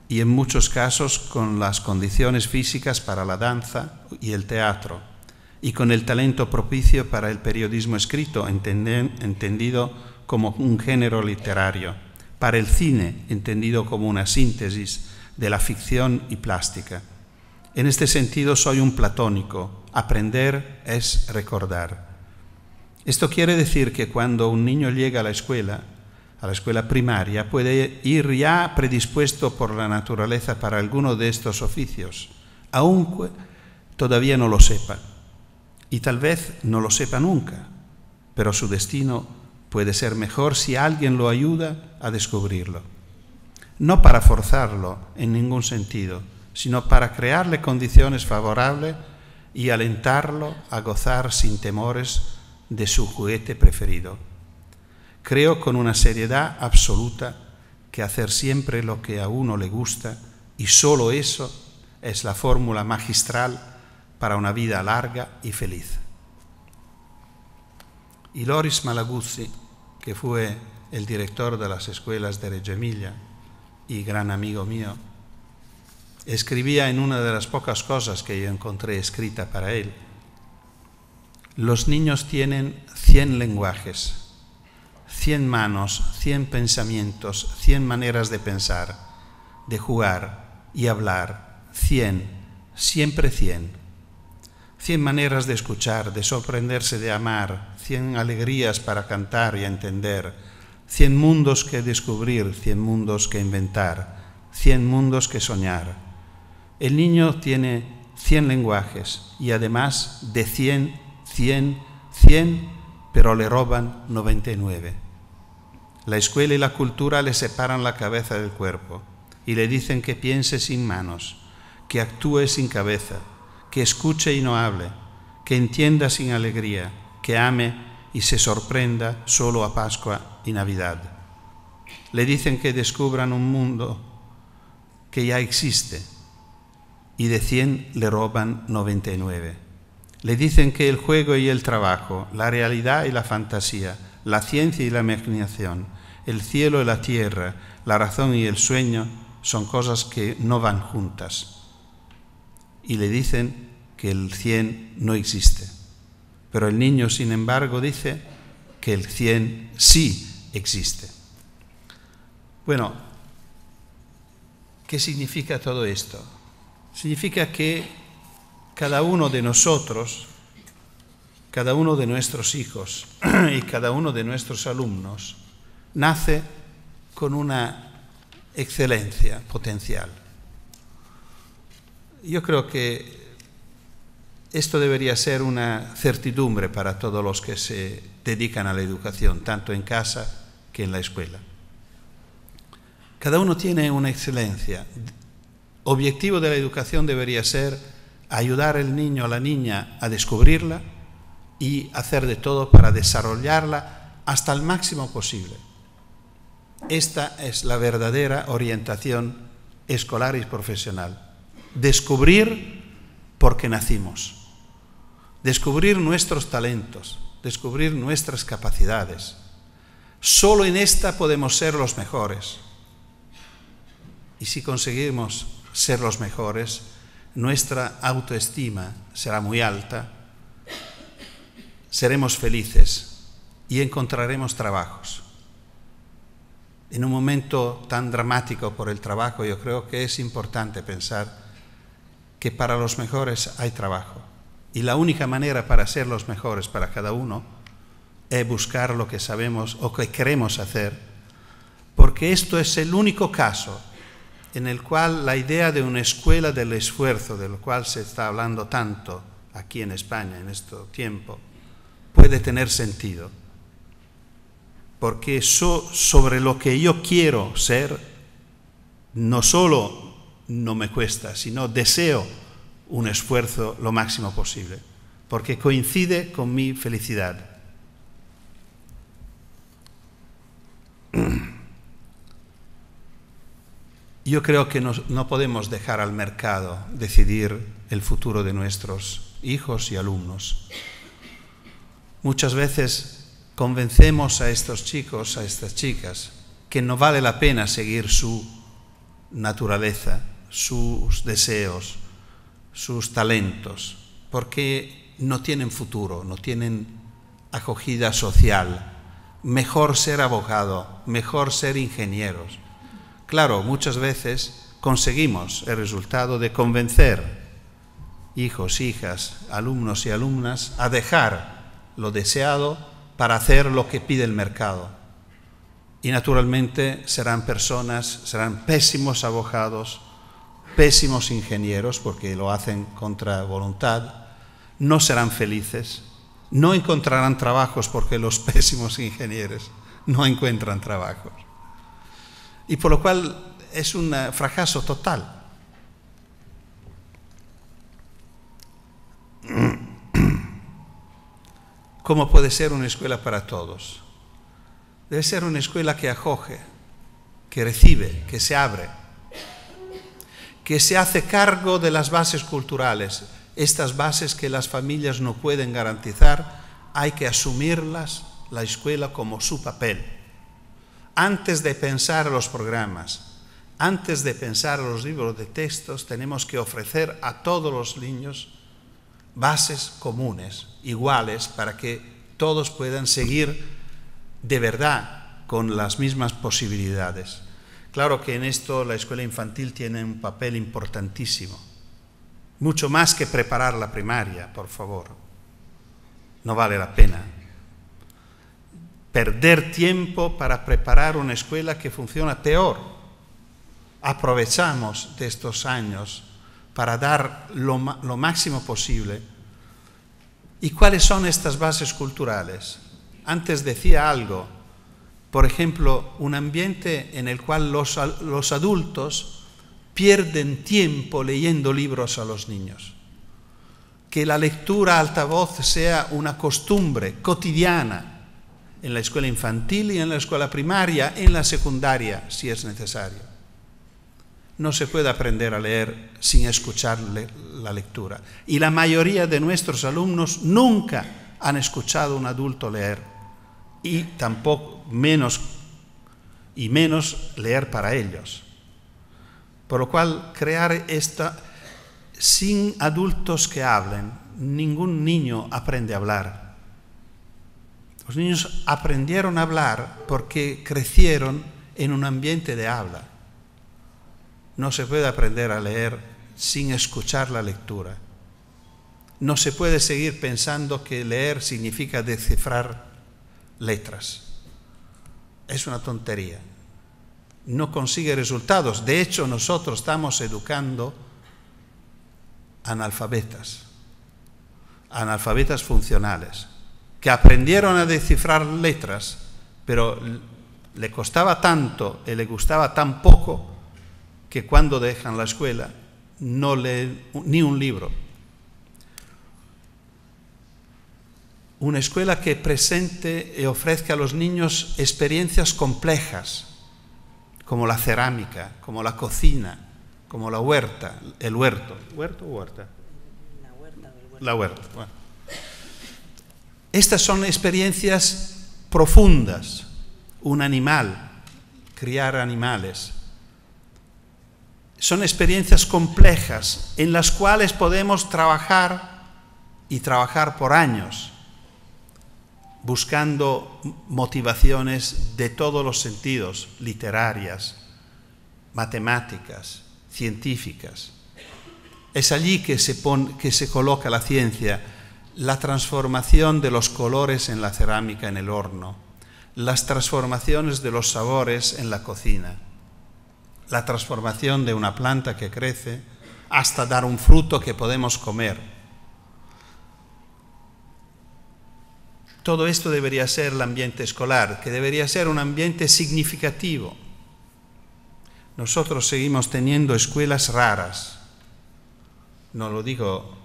y en muchos casos con las condiciones físicas para la danza y el teatro, y con el talento propicio para el periodismo escrito, entendido como un género literario, para el cine, entendido como una síntesis de la ficción y plástica. En este sentido soy un platónico. Aprender es recordar. Esto quiere decir que cuando un niño llega a la escuela primaria, puede ir ya predispuesto por la naturaleza para alguno de estos oficios, aunque todavía no lo sepa. Y tal vez no lo sepa nunca, pero su destino puede ser mejor si alguien lo ayuda a descubrirlo. No para forzarlo en ningún sentido, sino para crearle condiciones favorables y alentarlo a gozar sin temores de su juguete preferido. Creo con una seriedad absoluta que hacer siempre lo que a uno le gusta, y solo eso, es la fórmula magistral para una vida larga y feliz. Y Loris Malaguzzi, que fue el director de las escuelas de Reggio Emilia y gran amigo mío, escribía en una de las pocas cosas que yo encontré escrita para él: los niños tienen 100 lenguajes, 100 manos, 100 pensamientos, 100 maneras de pensar, de jugar y hablar, 100, siempre 100. 100 maneras de escuchar, de sorprenderse, de amar, 100 alegrías para cantar y entender, 100 mundos que descubrir, 100 mundos que inventar, 100 mundos que soñar. El niño tiene 100 lenguajes y además de 100, 100, pero le roban 99. La escuela y la cultura le separan la cabeza del cuerpo y le dicen que piense sin manos, que actúe sin cabeza, que escuche y no hable, que entienda sin alegría, que ame y se sorprenda solo a Pascua y Navidad. Le dicen que descubran un mundo que ya existe y de 100 le roban 99. Le dicen que el juego y el trabajo, la realidad y la fantasía, la ciencia y la imaginación, el cielo y la tierra, la razón y el sueño son cosas que no van juntas. Y le dicen que el 100 no existe. Pero el niño, sin embargo, dice que el 100 sí existe. Bueno, ¿qué significa todo esto? Significa que cada uno de nosotros, cada uno de nuestros hijos y cada uno de nuestros alumnos nace con una excelencia potencial. Yo creo que Esto debería ser una certidumbre para todos los que se dedican a la educación, tanto en casa que en la escuela. Cada uno tiene una excelencia. Objetivo de la educación debería ser ayudar al niño o la niña a descubrirla y hacer de todo para desarrollarla hasta el máximo posible. Esta es la verdadera orientación escolar y profesional. Descubrir porque nacimos. Descubrir nuestros talentos, descubrir nuestras capacidades. Solo en esta podemos ser los mejores. Y si conseguimos ser los mejores, nuestra autoestima será muy alta, seremos felices y encontraremos trabajos. En un momento tan dramático por el trabajo, yo creo que es importante pensar que para los mejores hay trabajo. Y la única manera para ser los mejores para cada uno es buscar lo que sabemos o que queremos hacer, porque esto es el único caso en el cual la idea de una escuela del esfuerzo, de lo cual se está hablando tanto aquí en España en este tiempo, puede tener sentido. Porque sobre lo que yo quiero ser, no solo no me cuesta, sino deseo un esfuerzo lo máximo posible, porque coincide con mi felicidad. Yo creo que no podemos dejar al mercado decidir el futuro de nuestros hijos y alumnos. Muchas veces convencemos a estos chicos, a estas chicas, que no vale la pena seguir su naturaleza, sus deseos, sus talentos, porque no tienen futuro, no tienen acogida social. Mejor ser abogado, mejor ser ingenieros. Claro, muchas veces conseguimos el resultado de convencer hijos, hijas, alumnos y alumnas a dejar lo deseado para hacer lo que pide el mercado. Y naturalmente serán pésimos abogados, pésimos ingenieros, porque lo hacen contra voluntad, no serán felices, no encontrarán trabajos porque los pésimos ingenieros no encuentran trabajos. Y por lo cual es un fracaso total. ¿Cómo puede ser una escuela para todos? Debe ser una escuela que acoge, que recibe, que se abre, que se hace cargo de las bases culturales. Estas bases que las familias no pueden garantizar, hay que asumirlas la escuela como su papel. Antes de pensar los programas, antes de pensar los libros de textos, tenemos que ofrecer a todos los niños bases comunes, iguales, para que todos puedan seguir de verdad con las mismas posibilidades. Claro que en esto la escuela infantil tiene un papel importantísimo, mucho más que preparar la primaria, por favor. No vale la pena perder tiempo para preparar una escuela que funciona peor. Aprovechamos de estos años para dar lo máximo posible. ¿Y cuáles son estas bases culturales? Antes decía algo, por ejemplo, un ambiente en el cual los adultos pierden tiempo leyendo libros a los niños. Que la lectura a alta voz sea una costumbre cotidiana en la escuela infantil y en la escuela primaria, en la secundaria, si es necesario. No se puede aprender a leer sin escuchar la lectura. Y la mayoría de nuestros alumnos nunca han escuchado a un adulto leer. Y tampoco menos leer para ellos. Por lo cual, crear esta, sin adultos que hablen, ningún niño aprende a hablar. Los niños aprendieron a hablar porque crecieron en un ambiente de habla. No se puede aprender a leer sin escuchar la lectura. No se puede seguir pensando que leer significa descifrar letras. Es una tontería. No consigue resultados. De hecho, nosotros estamos educando analfabetas. analfabetas funcionales, que aprendieron a descifrar letras, pero le costaba tanto y le gustaba tan poco que cuando dejan la escuela no leen ni un libro. Una escuela que presente y ofrezca a los niños experiencias complejas, como la cerámica, como la cocina, como la huerta, el huerto. ¿Huerto o huerta? La huerta. Bueno. Estas son experiencias profundas. Un animal, criar animales. Son experiencias complejas en las cuales podemos trabajar y trabajar por años, buscando motivaciones de todos los sentidos, literarias, matemáticas, científicas. Es allí que se coloca la ciencia, la transformación de los colores en la cerámica en el horno, las transformaciones de los sabores en la cocina, la transformación de una planta que crece hasta dar un fruto que podemos comer. Todo esto debería ser el ambiente escolar, que debería ser un ambiente significativo. Nosotros seguimos teniendo escuelas raras. No lo digo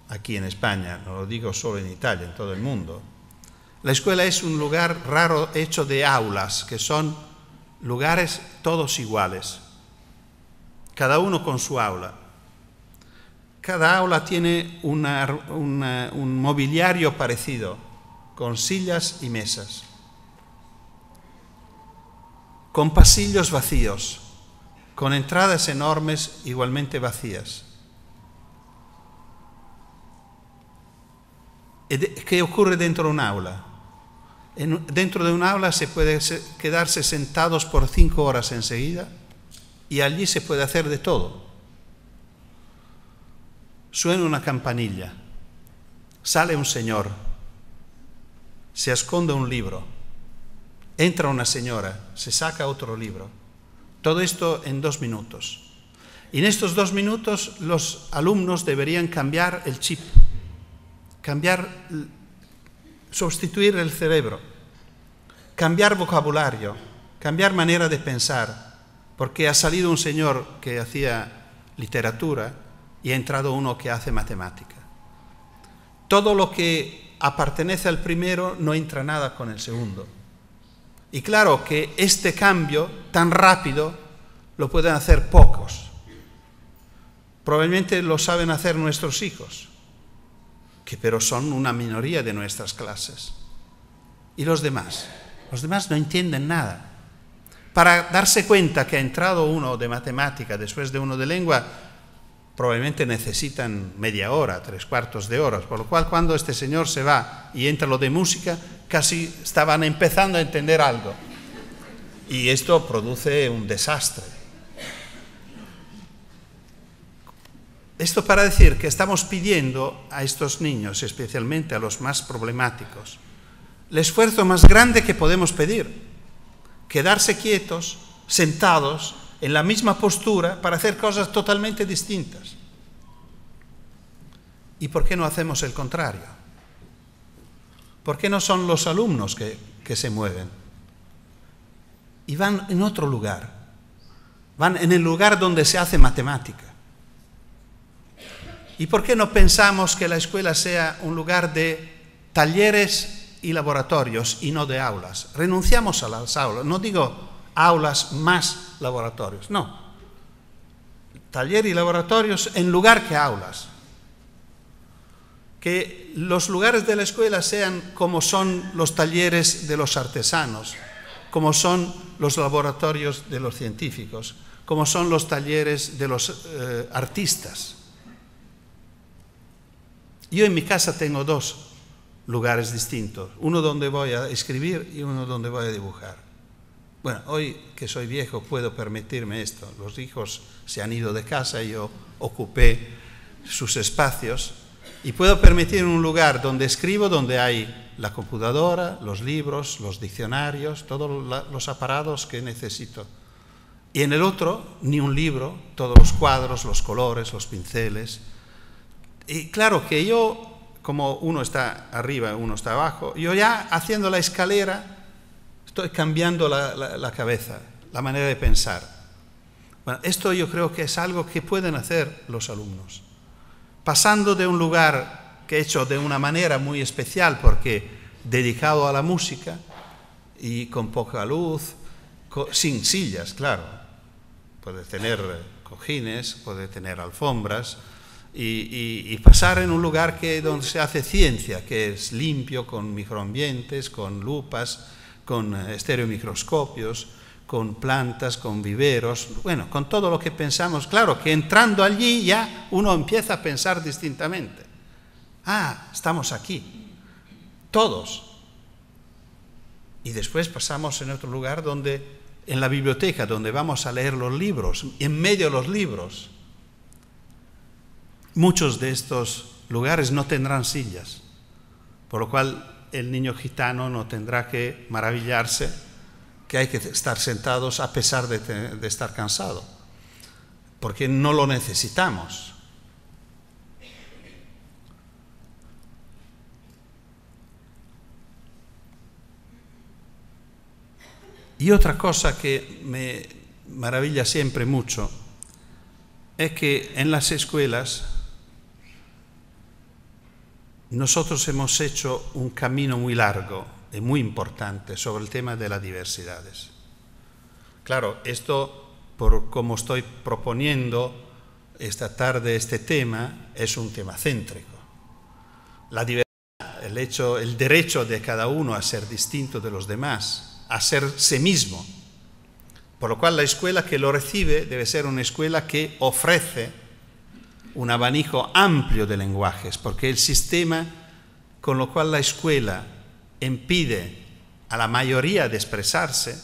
aquí en España, no lo digo solo en Italia, en todo el mundo. La escuela es un lugar raro hecho de aulas, que son lugares todos iguales, cada uno con su aula. Cada aula tiene un mobiliario parecido, con sillas y mesas, con pasillos vacíos, con entradas enormes igualmente vacías. ¿Qué ocurre dentro de un aula? Dentro de un aula se puede quedarse sentados por 5 horas enseguida y allí se puede hacer de todo. Suena una campanilla, sale un señor, se esconde un libro, entra una señora, se saca otro libro. Todo esto en 2 minutos. Y en estos 2 minutos los alumnos deberían cambiar el chip, sustituir el cerebro, cambiar vocabulario, cambiar manera de pensar, porque ha salido un señor que hacía literatura y ha entrado uno que hace matemática. Todo lo que pertenece al primero no entra nada con el segundo. Y claro que este cambio tan rápido lo pueden hacer pocos. Probablemente lo saben hacer nuestros hijos, pero son una minoría de nuestras clases. ¿Y los demás? Los demás no entienden nada. Para darse cuenta que ha entrado uno de matemática después de uno de lengua, probablemente necesitan media hora, 3/4 de hora, por lo cual cuando este señor se va y entra lo de música, casi estaban empezando a entender algo. Y esto produce un desastre. Esto para decir que estamos pidiendo a estos niños, especialmente a los más problemáticos, el esfuerzo más grande que podemos pedir: quedarse quietos, sentados, en la misma postura para hacer cosas totalmente distintas. ¿Y por qué no hacemos el contrario? ¿Por qué no son los alumnos que se mueven? Y van en otro lugar, van en el lugar donde se hace matemática. ¿Y por qué no pensamos que la escuela sea un lugar de talleres y laboratorios y no de aulas? Renunciamos a las aulas, no digo aulas más laboratorios, no. Taller y laboratorios en lugar que aulas. Que los lugares de la escuela sean como son los talleres de los artesanos, como son los laboratorios de los científicos, como son los talleres de los artistas. Yo en mi casa tengo 2 lugares distintos, uno donde voy a escribir y uno donde voy a dibujar. Bueno, hoy que soy viejo puedo permitirme esto. Los hijos se han ido de casa y yo ocupé sus espacios y puedo permitir un lugar donde escribo, donde hay la computadora, los libros, los diccionarios, todos los aparatos que necesito. Y en el otro, ni un libro, todos los cuadros, los colores, los pinceles. Y claro que yo como uno está arriba, uno está abajo, yo ya haciendo la escalera estoy cambiando la cabeza, la manera de pensar. Bueno, esto yo creo que es algo que pueden hacer los alumnos. Pasando de un lugar que he hecho de una manera muy especial, porque dedicado a la música y con poca luz, sin sillas, claro. Puede tener cojines, puede tener alfombras, y pasar en un lugar donde se hace ciencia, que es limpio, con microambientes, con lupas, con estereomicroscopios, con plantas, con viveros, bueno, con todo lo que pensamos. Claro que entrando allí ya uno empieza a pensar distintamente. Ah, estamos aquí, todos. Y después pasamos en otro lugar en la biblioteca, donde vamos a leer los libros, en medio de los libros. Muchos de estos lugares no tendrán sillas, por lo cual el niño gitano no tendrá que maravillarse que hay que estar sentados a pesar de estar cansado, porque no lo necesitamos. Y otra cosa que me maravilla siempre mucho es que en las escuelas nosotros hemos hecho un camino muy largo y muy importante sobre el tema de las diversidades. Claro, esto, por como estoy proponiendo esta tarde este tema, es un tema céntrico. La diversidad, el derecho de cada uno a ser distinto de los demás, a ser sí mismo. Por lo cual la escuela que lo recibe debe ser una escuela que ofrece un abanico amplio de lenguajes, porque el sistema con lo cual la escuela impide a la mayoría de expresarse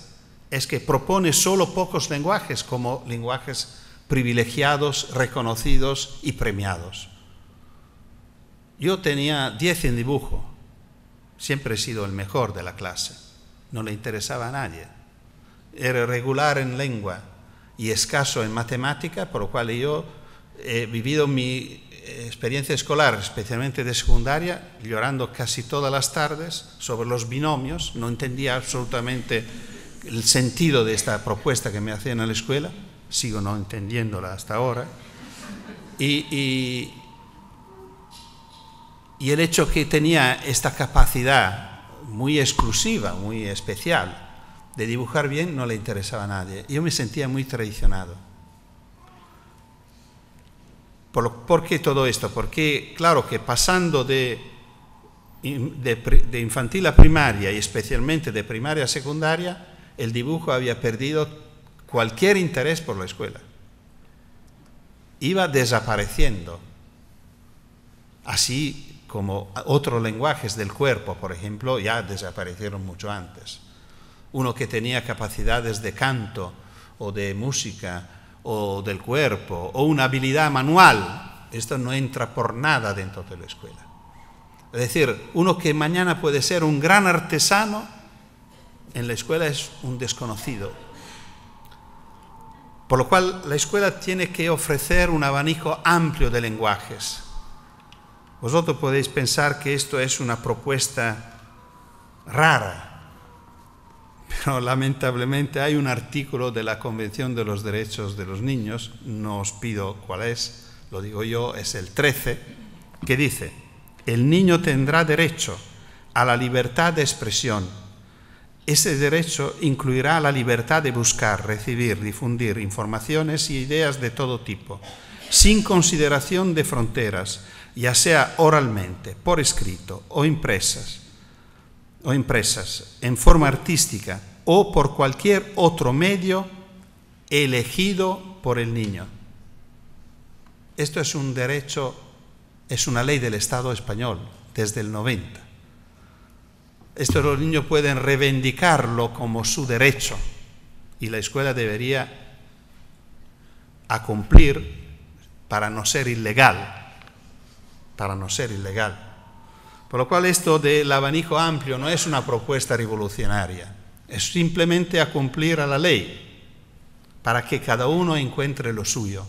es que propone solo pocos lenguajes como lenguajes privilegiados, reconocidos y premiados. Yo tenía 10 en dibujo, siempre he sido el mejor de la clase, no le interesaba a nadie. Era regular en lengua y escaso en matemática, por lo cual yo he vivido mi experiencia escolar, especialmente de secundaria, llorando casi todas las tardes sobre los binomios. No entendía absolutamente el sentido de esta propuesta que me hacían en la escuela, sigo no entendiéndola hasta ahora. Y el hecho que tenía esta capacidad muy exclusiva, muy especial, de dibujar bien, no le interesaba a nadie. Yo me sentía muy traicionado. ¿Por qué todo esto? Porque, claro, que pasando de infantil a primaria y especialmente de primaria a secundaria, el dibujo había perdido cualquier interés por la escuela. Iba desapareciendo. Así como otros lenguajes del cuerpo, por ejemplo, ya desaparecieron mucho antes. Uno que tenía capacidades de canto o de música o del cuerpo o una habilidad manual, esto no entra por nada dentro de la escuela. Es decir, uno que mañana puede ser un gran artesano, en la escuela es un desconocido. Por lo cual la escuela tiene que ofrecer un abanico amplio de lenguajes. Vosotros podéis pensar que esto es una propuesta rara, pero lamentablemente hay un artículo de la Convención de los Derechos de los Niños, no os pido cuál es, lo digo yo, es el 13, que dice: el niño tendrá derecho a la libertad de expresión. Ese derecho incluirá la libertad de buscar, recibir, difundir informaciones y ideas de todo tipo, sin consideración de fronteras, ya sea oralmente, por escrito o impresas, en forma artística o por cualquier otro medio elegido por el niño. Esto es un derecho, es una ley del Estado español desde el 90. Esto los niños pueden reivindicarlo como su derecho y la escuela debería cumplir para no ser ilegal. Por lo cual esto del abanico amplio no es una propuesta revolucionaria, es simplemente a cumplir a la ley para que cada uno encuentre lo suyo.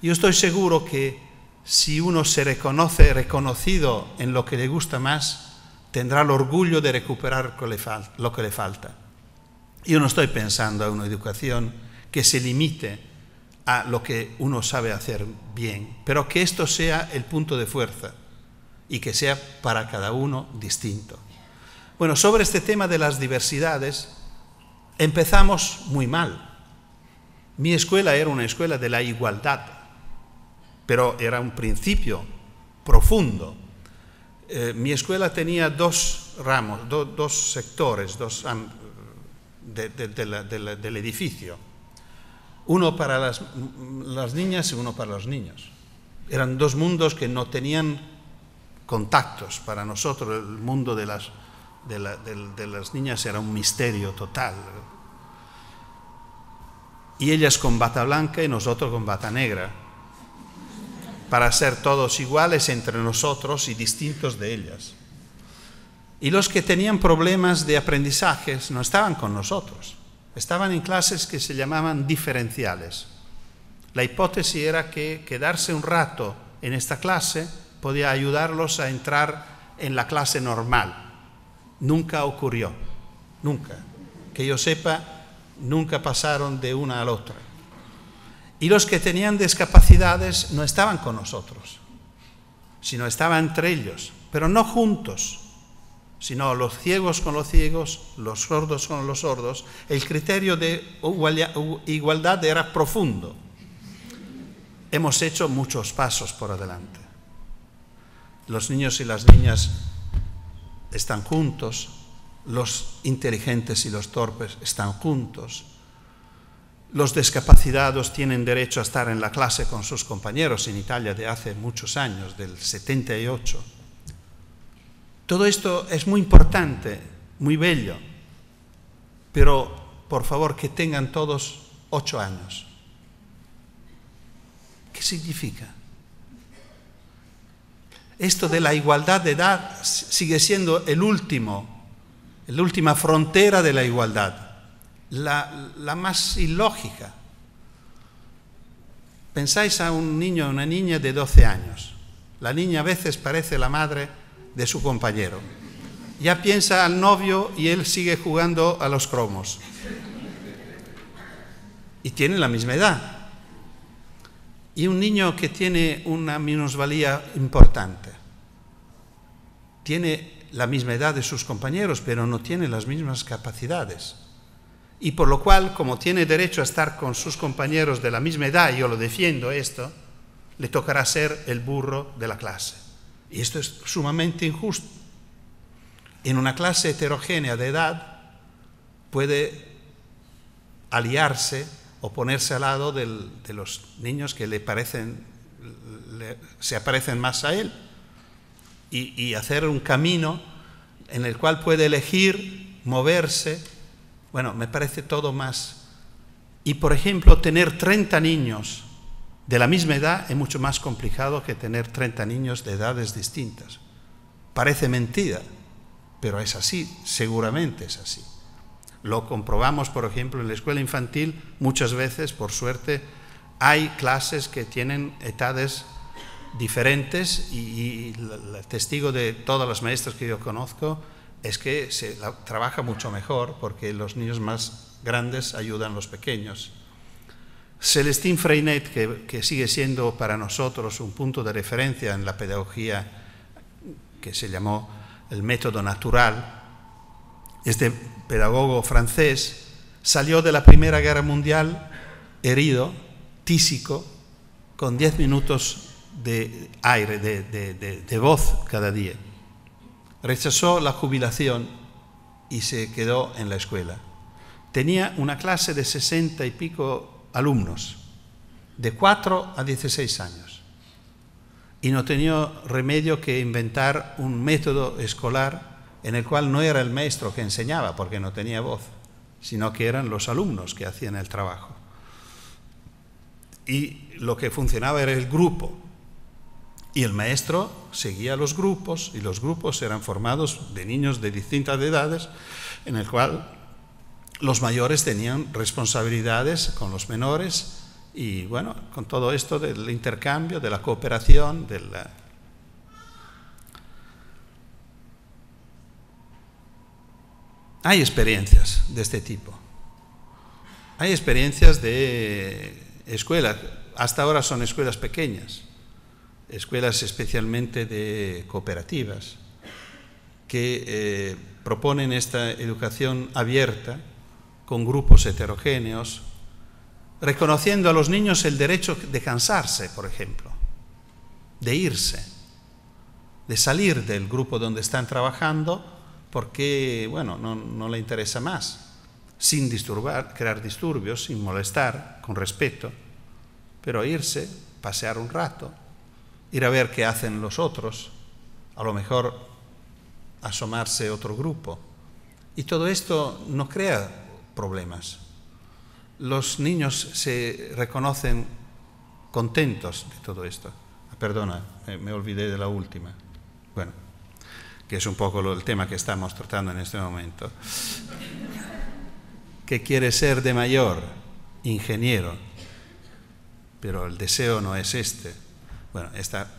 Yo estoy seguro que si uno se reconoce reconocido en lo que le gusta más, tendrá el orgullo de recuperar lo que le falta. Yo no estoy pensando en una educación que se limite a lo que uno sabe hacer bien, pero que esto sea el punto de fuerza y que sea para cada uno distinto. Bueno, sobre este tema de las diversidades, empezamos muy mal. Mi escuela era una escuela de la igualdad, pero era un principio profundo. Mi escuela tenía dos ramos, dos sectores del edificio. Uno para las niñas y uno para los niños. Eran dos mundos que no tenían contactos. Para nosotros el mundo de las niñas era un misterio total. Y ellas con bata blanca y nosotros con bata negra, para ser todos iguales entre nosotros y distintos de ellas. Y los que tenían problemas de aprendizajes no estaban con nosotros, estaban en clases que se llamaban diferenciales. La hipótesis era que quedarse un rato en esta clase podía ayudarlos a entrar en la clase normal. Nunca ocurrió, nunca. Que yo sepa, nunca pasaron de una a la otra. Y los que tenían discapacidades no estaban con nosotros, sino estaban entre ellos, pero no juntos, sino los ciegos con los ciegos, los sordos con los sordos. El criterio de igualdad era profundo. Hemos hecho muchos pasos por adelante. Los niños y las niñas están juntos, los inteligentes y los torpes están juntos. Los discapacitados tienen derecho a estar en la clase con sus compañeros en Italia de hace muchos años, del 78. Todo esto es muy importante, muy bello, pero por favor que tengan todos 8 años. ¿Qué significa? Esto de la igualdad de edad sigue siendo la última frontera de la igualdad. La más ilógica. Pensáis a un niño o una niña de 12 años. La niña a veces parece la madre de su compañero. Ya piensa al novio y él sigue jugando a los cromos. Y tiene la misma edad. Y un niño que tiene una minusvalía importante. Tiene la misma edad de sus compañeros, pero no tiene las mismas capacidades. Y por lo cual, como tiene derecho a estar con sus compañeros de la misma edad, yo lo defiendo esto, le tocará ser el burro de la clase. Y esto es sumamente injusto. En una clase heterogénea de edad puede aliarse o ponerse al lado de los niños que se parecen más a él y hacer un camino en el cual puede elegir, moverse. Bueno, me parece todo más. Y, por ejemplo, tener 30 niños de la misma edad es mucho más complicado que tener 30 niños de edades distintas. Parece mentira, pero es así, seguramente es así. Lo comprobamos, por ejemplo, en la escuela infantil, muchas veces, por suerte, hay clases que tienen edades diferentes y el testigo de todas las maestras que yo conozco es que se trabaja mucho mejor porque los niños más grandes ayudan a los pequeños. Celestín Freinet, que sigue siendo para nosotros un punto de referencia en la pedagogía que se llamó el método natural, este pedagogo francés salió de la Primera Guerra Mundial herido, tísico, con 10 minutos de aire, de voz cada día. Rechazó la jubilación y se quedó en la escuela. Tenía una clase de 60 y pico alumnos, de 4 a 16 años. Y no tenía remedio que inventar un método escolar en el cual no era el maestro que enseñaba porque no tenía voz, sino que eran los alumnos que hacían el trabajo. Y lo que funcionaba era el grupo. Y el maestro seguía los grupos, y los grupos eran formados de niños de distintas edades, en el cual los mayores tenían responsabilidades con los menores Y bueno, con todo esto del intercambio, de la cooperación, Hay experiencias de este tipo. Hay experiencias de escuelas, hasta ahora son escuelas pequeñas, escuelas especialmente de cooperativas, que proponen esta educación abierta con grupos heterogéneos, reconociendo a los niños el derecho de cansarse, por ejemplo, de irse, de salir del grupo donde están trabajando porque, bueno, no le interesa más, sin disturbar, crear disturbios, sin molestar, con respeto, pero irse, pasear un rato, ir a ver qué hacen los otros, a lo mejor asomarse a otro grupo. Y todo esto no crea problemas. Los niños se reconocen contentos de todo esto. Perdona, me olvidé de la última. Bueno, que es un poco el tema que estamos tratando en este momento. ¿Qué quiere ser de mayor? Ingeniero. Pero el deseo no es este. Bueno, está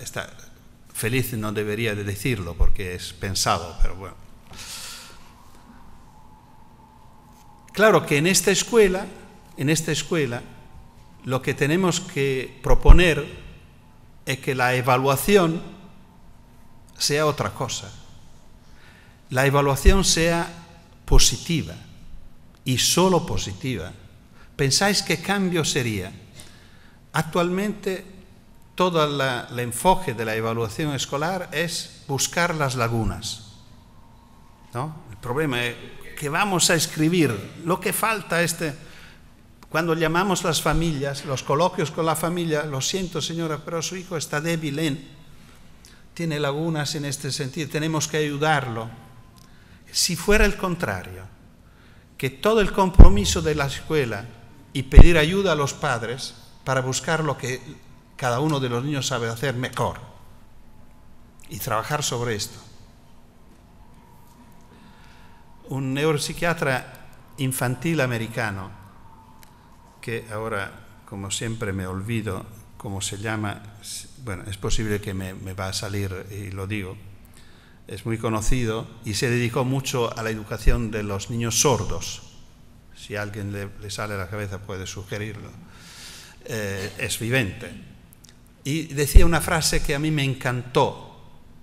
feliz no debería de decirlo porque es pensado, pero bueno. Claro que en esta escuela, lo que tenemos que proponer es que la evaluación sea otra cosa. La evaluación sea positiva y solo positiva. ¿Pensáis qué cambio sería? Actualmente todo el enfoque de la evaluación escolar es buscar las lagunas, ¿no? El problema es que vamos a escribir lo que falta. Cuando llamamos las familias, los coloquios con la familia, lo siento señora, pero su hijo está débil, tiene lagunas en este sentido, tenemos que ayudarlo. Si fuera el contrario, que todo el compromiso de la escuela y pedir ayuda a los padres para buscar lo que cada uno de los niños sabe hacer mejor y trabajar sobre esto. Un neuropsiquiatra infantil americano, que ahora, como siempre, me olvido cómo se llama, bueno, es posible que me va a salir y lo digo, es muy conocido y se dedicó mucho a la educación de los niños sordos. Si a alguien le sale a la cabeza puede sugerirlo. Es vivente. Y decía una frase que a mí me encantó,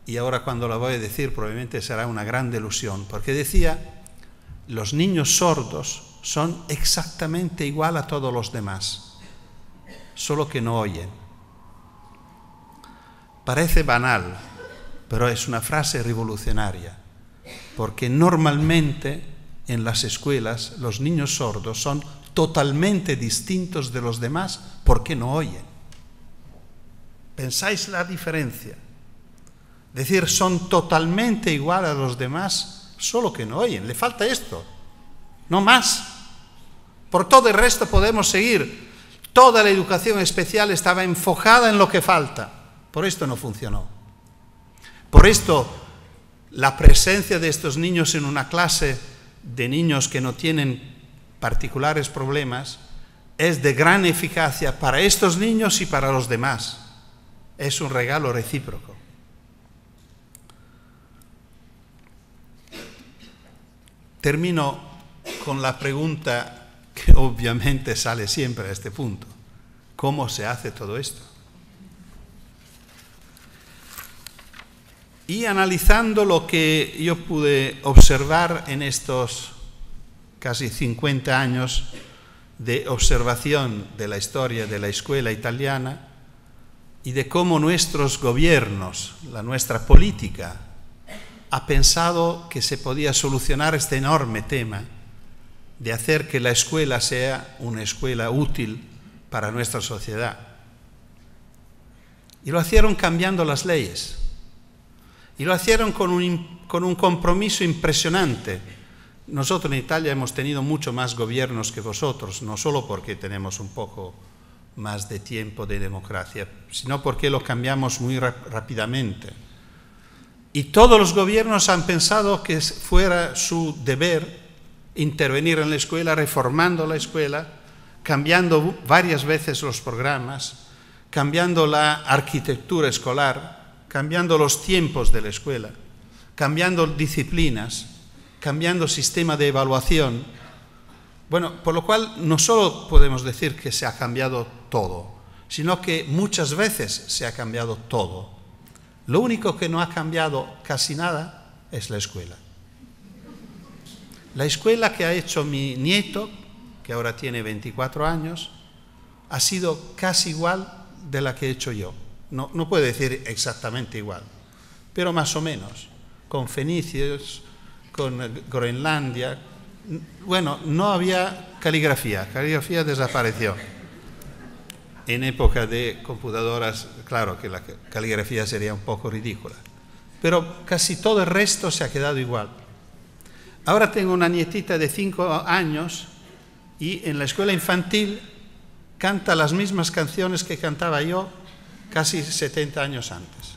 y ahora cuando la voy a decir probablemente será una gran delusión, porque decía: los niños sordos son exactamente igual a todos los demás, solo que no oyen. Parece banal, pero es una frase revolucionaria, porque normalmente en las escuelas los niños sordos son totalmente distintos de los demás porque no oyen. ¿Pensáis la diferencia? Es decir, son totalmente igual a los demás, solo que no oyen. Le falta esto, no más. Por todo el resto podemos seguir. Toda la educación especial estaba enfocada en lo que falta. Por esto no funcionó. Por esto la presencia de estos niños en una clase de niños que no tienen particulares problemas es de gran eficacia para estos niños y para los demás. Es un regalo recíproco. Termino con la pregunta que obviamente sale siempre a este punto. ¿Cómo se hace todo esto? Y analizando lo que yo pude observar en estos casi 50 años de observación de la historia de la escuela italiana y de cómo nuestros gobiernos, nuestra política, ha pensado que se podía solucionar este enorme tema de hacer que la escuela sea una escuela útil para nuestra sociedad. Y lo hicieron cambiando las leyes. Y lo hicieron con un compromiso impresionante. Nosotros en Italia hemos tenido mucho más gobiernos que vosotros, no solo porque tenemos un poco más de tiempo de democracia, sino porque lo cambiamos muy rápidamente. Y todos los gobiernos han pensado que fuera su deber intervenir en la escuela, reformando la escuela, cambiando varias veces los programas, cambiando la arquitectura escolar, cambiando los tiempos de la escuela, cambiando disciplinas, cambiando sistema de evaluación. Bueno, por lo cual no solo podemos decir que se ha cambiado todo, sino que muchas veces se ha cambiado todo. Lo único que no ha cambiado casi nada es la escuela. La escuela que ha hecho mi nieto, que ahora tiene 24 años, ha sido casi igual de la que he hecho yo. No puedo decir exactamente igual, pero más o menos, con fenicios, con Groenlandia. Bueno, no había caligrafía desapareció. En época de computadoras, claro que la caligrafía sería un poco ridícula, pero casi todo el resto se ha quedado igual. Ahora tengo una nietita de 5 años y en la escuela infantil canta las mismas canciones que cantaba yo casi 70 años antes.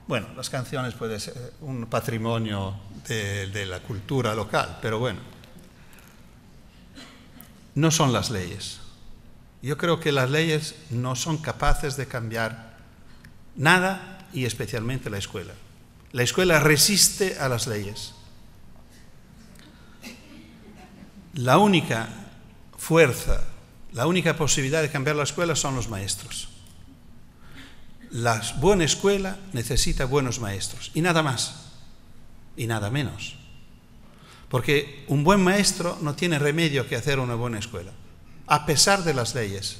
Bueno, las canciones pueden ser un patrimonio de la cultura local, pero bueno, no son las leyes. Yo creo que las leyes no son capaces de cambiar nada y especialmente la escuela. La escuela resiste a las leyes. La única fuerza, la única posibilidad de cambiar la escuela son los maestros. La buena escuela necesita buenos maestros y nada más y nada menos. Porque un buen maestro no tiene remedio que hacer una buena escuela, a pesar de las leyes.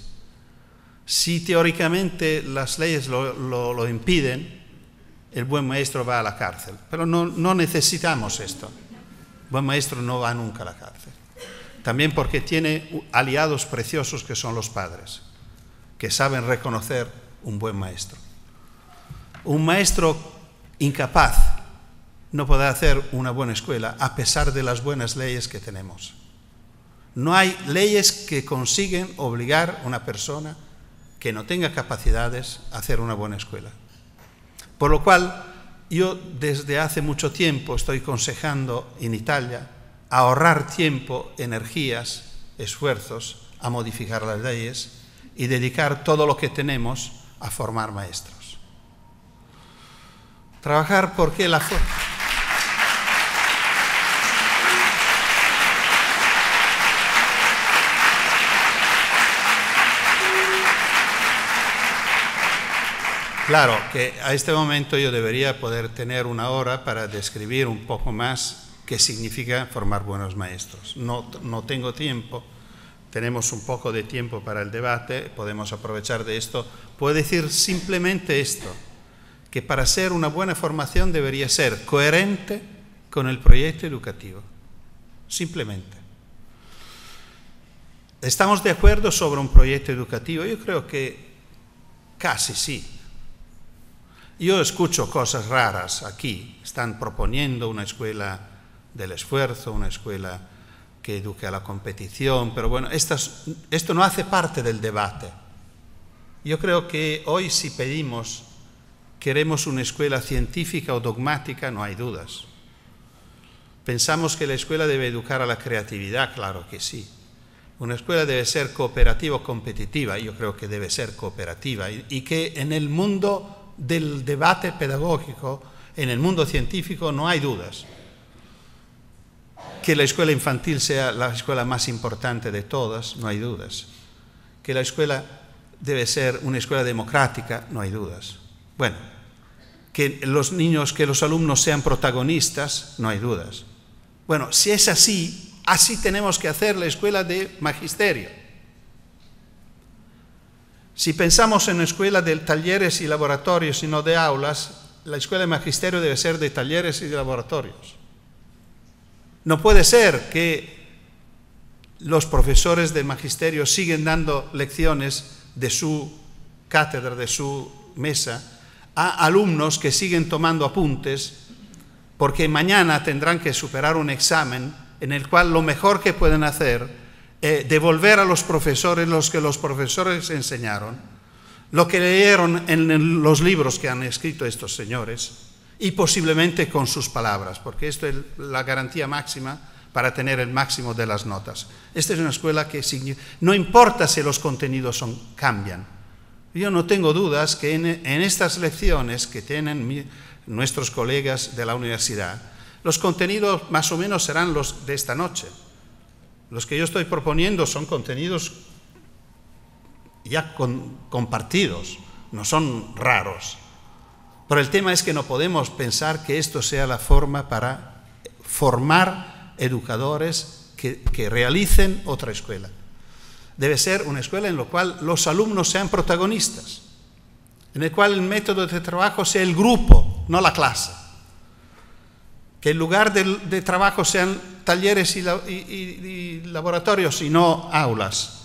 Si teóricamente las leyes lo impiden, el buen maestro va a la cárcel. Pero no necesitamos esto. El buen maestro no va nunca a la cárcel. También porque tiene aliados preciosos que son los padres, que saben reconocer un buen maestro. Un maestro incapaz no puede hacer una buena escuela a pesar de las buenas leyes que tenemos. No hay leyes que consiguen obligar a una persona que no tenga capacidades a hacer una buena escuela. Por lo cual, yo desde hace mucho tiempo estoy aconsejando en Italia a ahorrar tiempo, energías, esfuerzos a modificar las leyes y dedicar todo lo que tenemos a formar maestros. Trabajar porque la Claro que a este momento yo debería poder tener una hora para describir un poco más qué significa formar buenos maestros. No tengo tiempo, tenemos un poco de tiempo para el debate, podemos aprovechar de esto. Puedo decir simplemente esto, que para hacer una buena formación debería ser coherente con el proyecto educativo, simplemente. ¿Estamos de acuerdo sobre un proyecto educativo? Yo creo que casi sí. Yo escucho cosas raras aquí. Están proponiendo una escuela del esfuerzo, una escuela que eduque a la competición, pero bueno, esto no hace parte del debate. Yo creo que hoy si queremos una escuela científica o dogmática, no hay dudas. Pensamos que la escuela debe educar a la creatividad, claro que sí. Una escuela debe ser cooperativa o competitiva, yo creo que debe ser cooperativa, y que en el mundo del debate pedagógico, en el mundo científico, no hay dudas. Que la escuela infantil sea la escuela más importante de todas, no hay dudas. Que la escuela debe ser una escuela democrática, no hay dudas. Bueno, que los alumnos sean protagonistas, no hay dudas. Bueno, si es así, así tenemos que hacer la escuela de magisterio. Si pensamos en una escuela de talleres y laboratorios y no de aulas, la escuela de magisterio debe ser de talleres y de laboratorios. No puede ser que los profesores de magisterio siguen dando lecciones de su cátedra, de su mesa, a alumnos que siguen tomando apuntes porque mañana tendrán que superar un examen en el cual lo mejor que pueden hacer devolver a los profesores lo que los profesores enseñaron, lo que leyeron en los libros que han escrito estos señores y posiblemente con sus palabras, porque esto es la garantía máxima para tener el máximo de las notas. Esta es una escuela que no importa si los contenidos cambian. Yo no tengo dudas que en estas lecciones que tienen nuestros colegas de la universidad, los contenidos más o menos serán los de esta noche. Los que yo estoy proponiendo son contenidos ya compartidos, no son raros. Pero el tema es que no podemos pensar que esto sea la forma para formar educadores que realicen otra escuela. Debe ser una escuela en la cual los alumnos sean protagonistas, en el cual el método de trabajo sea el grupo, no la clase. Que el lugar de trabajo sean talleres y laboratorios y no aulas.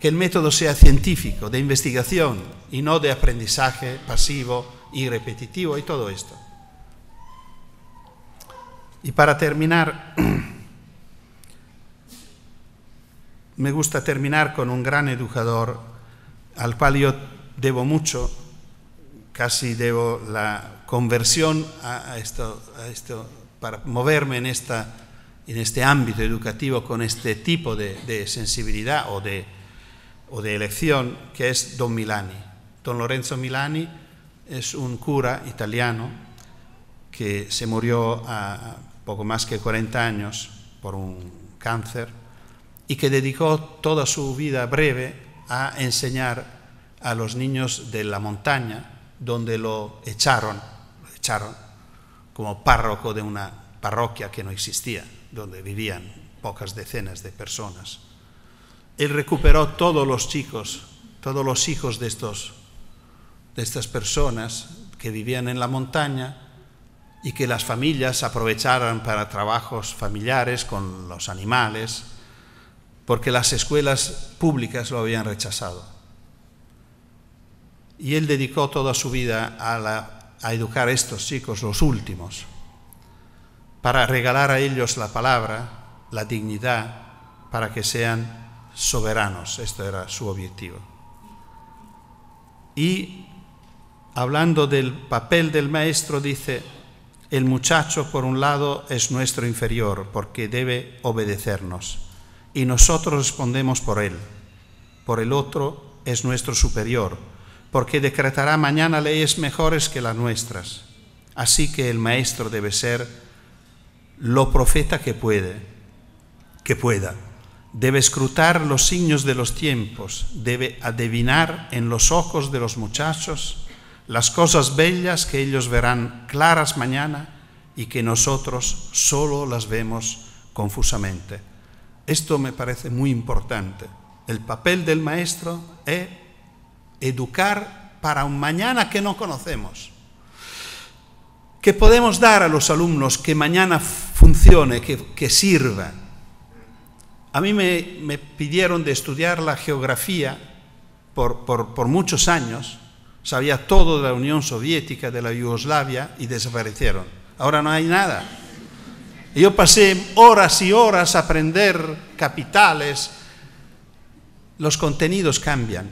Que el método sea científico, de investigación, y no de aprendizaje pasivo y repetitivo y todo esto. Y para terminar, me gusta terminar con un gran educador al cual yo debo mucho, casi debo la conversión a esto para moverme en este ámbito educativo con este tipo de sensibilidad o de elección, que es Don Milani. Don Lorenzo Milani es un cura italiano que se murió a poco más que 40 años por un cáncer y que dedicó toda su vida breve a enseñar a los niños de la montaña, donde lo echaron como párroco de una parroquia que no existía, donde vivían pocas decenas de personas. Él recuperó todos los hijos de estas personas que vivían en la montaña y que las familias aprovecharan para trabajos familiares con los animales, porque las escuelas públicas lo habían rechazado. Y él dedicó toda su vida a educar a estos chicos, los últimos, para regalar a ellos la palabra, la dignidad, para que sean soberanos. Esto era su objetivo. Y hablando del papel del maestro, dice: el muchacho, por un lado, es nuestro inferior porque debe obedecernos y nosotros respondemos por él. Por el otro, es nuestro superior porque decretará mañana leyes mejores que las nuestras. Así que el maestro debe ser lo profeta que pueda. Debe escrutar los signos de los tiempos, debe adivinar en los ojos de los muchachos las cosas bellas que ellos verán claras mañana y que nosotros solo las vemos confusamente. Esto me parece muy importante. El papel del maestro es educar para un mañana que no conocemos. ¿Qué podemos dar a los alumnos que mañana funcione, que sirva? A mí me pidieron de estudiar la geografía por muchos años. Sabía todo de la Unión Soviética, de la Yugoslavia, y desaparecieron. Ahora no hay nada. Yo pasé horas y horas a aprender capitales. Los contenidos cambian.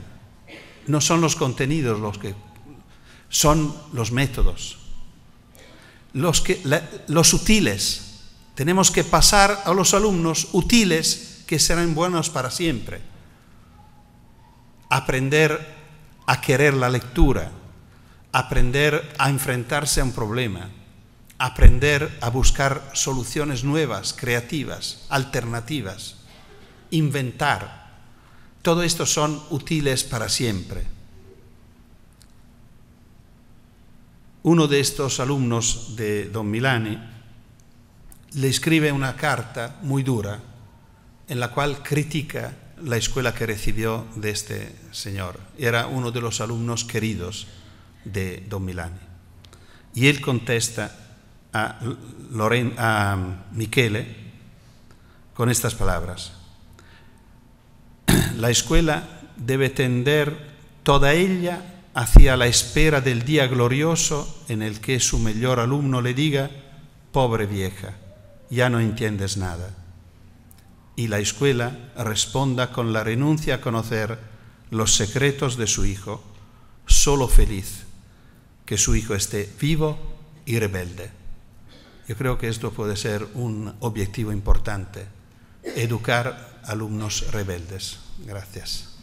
No son los contenidos son los métodos. Los útiles. Tenemos que pasar a los alumnos útiles que serán buenos para siempre. Aprender a querer la lectura, aprender a enfrentarse a un problema, aprender a buscar soluciones nuevas, creativas, alternativas, inventar. Todo esto son útiles para siempre. Uno de estos alumnos de Don Milani le escribe una carta muy dura en la cual critica la escuela que recibió de este señor. Era uno de los alumnos queridos de Don Milani. Y él contesta a Michele con estas palabras: la escuela debe tender toda ella hacia la espera del día glorioso en el que su mejor alumno le diga: pobre vieja, ya no entiendes nada. Y la escuela responda con la renuncia a conocer los secretos de su hijo, solo feliz que su hijo esté vivo y rebelde. Yo creo que esto puede ser un objetivo importante, educar alumnos rebeldes. Gracias.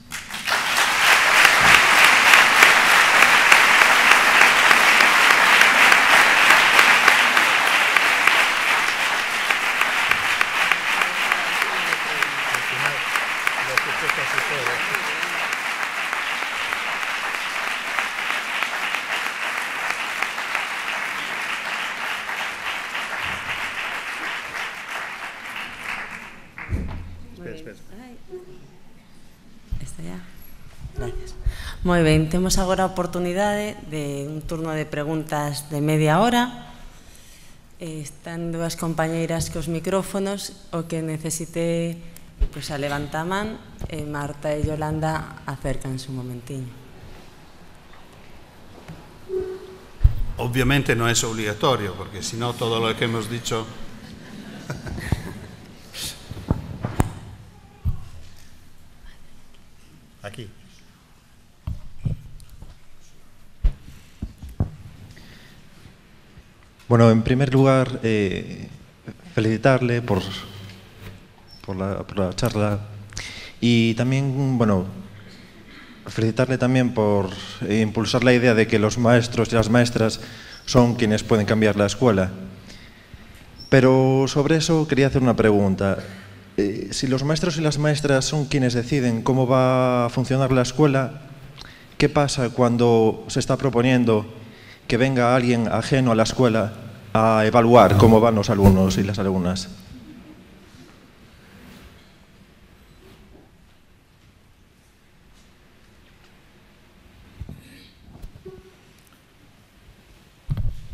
Gracias. Moi ben, temos agora a oportunidade de un turno de preguntas de media hora. Están dúas compañeiras cos micrófonos, o que necesite pues, a levanta a man, e Marta e Yolanda acércanse un momentiño. Obviamente no es obligatorio, porque si no todo lo que hemos dicho... Aquí. Bueno, en primer lugar, felicitarle por la charla y también, bueno, felicitarle también por impulsar la idea de que los maestros y las maestras son quienes pueden cambiar la escuela. Pero sobre eso quería hacer una pregunta. Si los maestros y las maestras son quienes deciden cómo va a funcionar la escuela, ¿qué pasa cuando se está proponiendo que venga alguien ajeno a la escuela a evaluar cómo van los alumnos y las alumnas?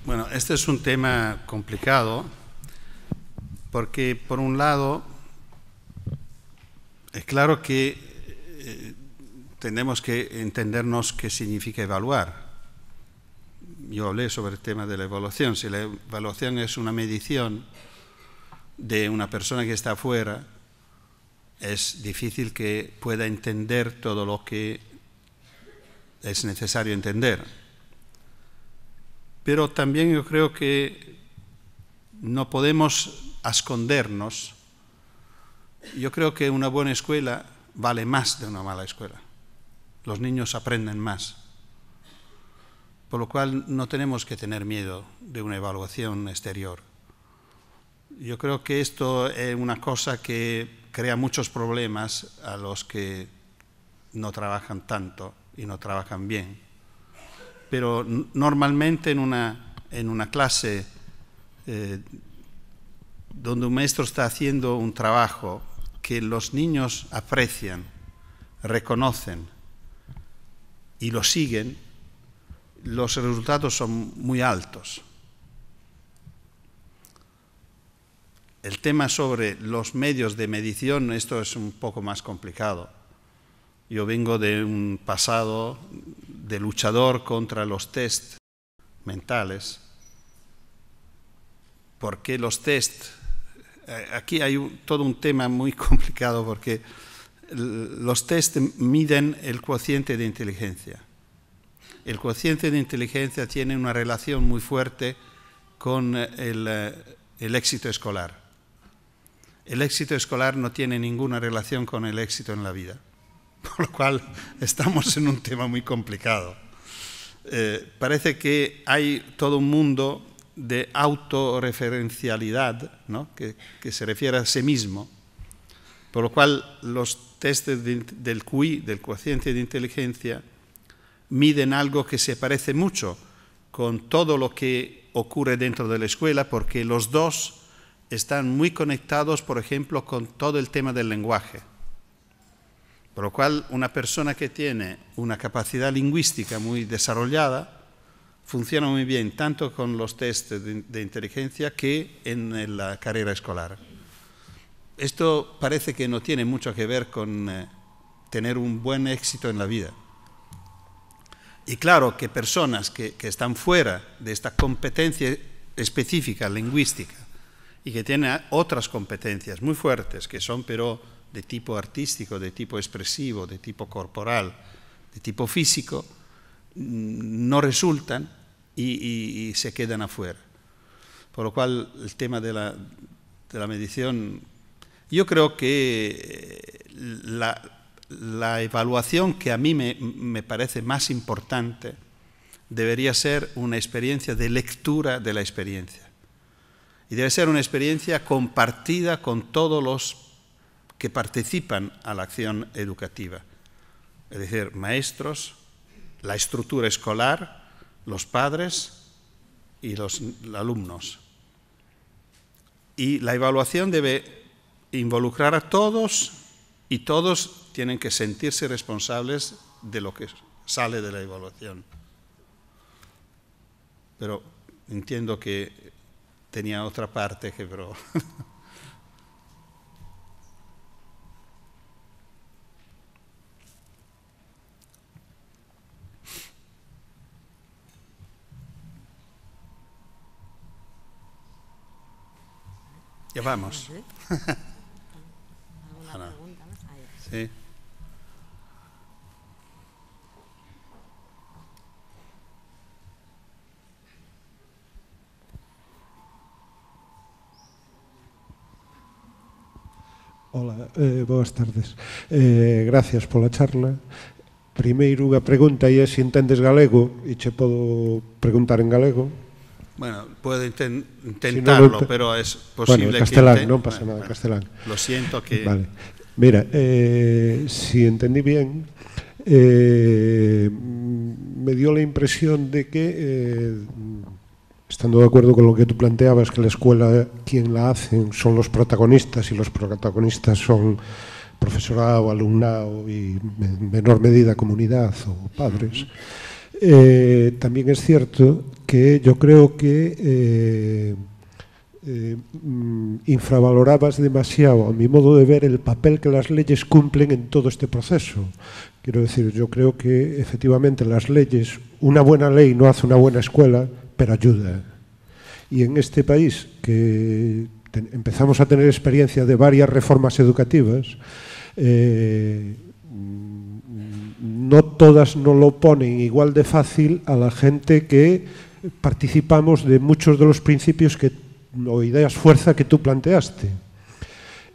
Bueno, este es un tema complicado porque, por un lado, es claro que tenemos que entendernos qué significa evaluar. Yo hablé sobre el tema de la evaluación. Si la evaluación es una medición de una persona que está afuera, es difícil que pueda entender todo lo que es necesario entender. Pero también yo creo que no podemos escondernos. Yo creo que una buena escuela vale más de una mala escuela. Los niños aprenden más. Por lo cual no tenemos que tener miedo de una evaluación exterior. Yo creo que esto es una cosa que crea muchos problemas a los que no trabajan tanto y no trabajan bien. Pero normalmente en una clase donde un maestro está haciendo un trabajo que los niños aprecian, reconocen y lo siguen, los resultados son muy altos. El tema sobre los medios de medición, esto es un poco más complicado. Yo vengo de un pasado de luchador contra los test mentales, porque los test, aquí hay todo un tema muy complicado, porque los test miden el cociente de inteligencia. El cociente de inteligencia tiene una relación muy fuerte con el éxito escolar. El éxito escolar no tiene ninguna relación con el éxito en la vida, por lo cual estamos en un tema muy complicado. Parece que hay todo un mundo de autorreferencialidad, ¿no? que se refiere a sí mismo, por lo cual los test del QI, del cociente de inteligencia, miden algo que se parece mucho con todo lo que ocurre dentro de la escuela, porque los dos están muy conectados, por ejemplo, con todo el tema del lenguaje. Por lo cual, una persona que tiene una capacidad lingüística muy desarrollada funciona muy bien, tanto con los test de inteligencia que en la carrera escolar. Esto parece que no tiene mucho que ver con tener un buen éxito en la vida. Y claro que personas que están fuera de esta competencia específica lingüística y que tienen otras competencias muy fuertes, que son pero de tipo artístico, de tipo expresivo, de tipo corporal, de tipo físico, no resultan y se quedan afuera. por lo cual el tema de la medición, yo creo que la evaluación que a mí me parece más importante debería ser una experiencia de lectura de la experiencia. Y debe ser una experiencia compartida con todos los que participan a la acción educativa. Es decir, maestros, la estructura escolar, los padres y los alumnos. Y la evaluación debe involucrar a todos y todos tienen que sentirse responsables de lo que sale de la evaluación. Pero entiendo que tenía otra parte que... Pero ya vamos. ¿Alguna pregunta más? Sí. Hola, boas tardes. Gracias pola charla. Primeiro unha pregunta e é se entendes galego e che podo preguntar en galego. Bueno, puedo intentarlo, pero es posible bueno, castelán, que... non pasa nada, castelán. Lo siento que... Vale. Mira, si entendí bien, me dio la impresión de que, estando de acuerdo con lo que tú planteabas, que la escuela, quien la hacen, son los protagonistas, y los protagonistas son profesorado, alumnado y en menor medida comunidad o padres, también es cierto que yo creo que infravalorabas demasiado, a mi modo de ver, el papel que las leyes cumplen en todo este proceso. Quiero decir, yo creo que efectivamente las leyes, una buena ley no hace una buena escuela, pero ayuda. Y en este país, que empezamos a tener experiencia de varias reformas educativas, no todas nos lo ponen igual de fácil a la gente que participamos de muchos de los principios o ideas fuerza que tú planteaste.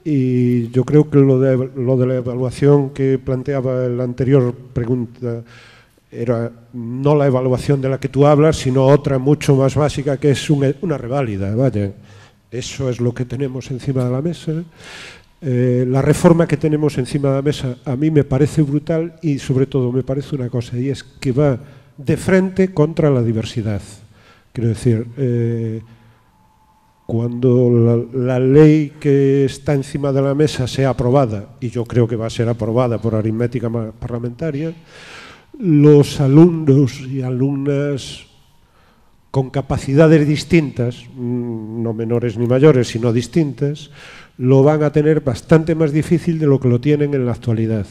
Y yo creo que lo de la evaluación que planteaba en la anterior pregunta era no la evaluación de la que tú hablas, sino otra mucho más básica, que es una reválida. Vaya, eso es lo que tenemos encima de la mesa. La reforma que tenemos encima de la mesa a mí me parece brutal y sobre todo me parece una cosa, y es que va de frente contra la diversidad. Quiero decir, cuando la ley que está encima de la mesa sea aprobada, y yo creo que va a ser aprobada por aritmética parlamentaria, los alumnos y alumnas con capacidades distintas, no menores ni mayores, sino distintas, lo van a tener bastante más difícil de lo que lo tienen en la actualidad,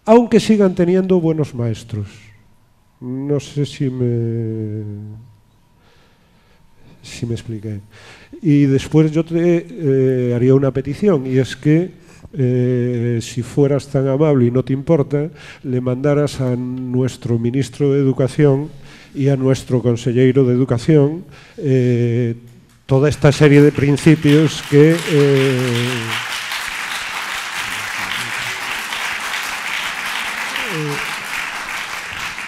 aunque sigan teniendo buenos maestros. No sé si me expliqué. Y después yo te haría una petición, y es que si fueras tan amable y no te importa, le mandaras a nuestro ministro de Educación y a nuestro consejero de Educación toda esta serie de principios que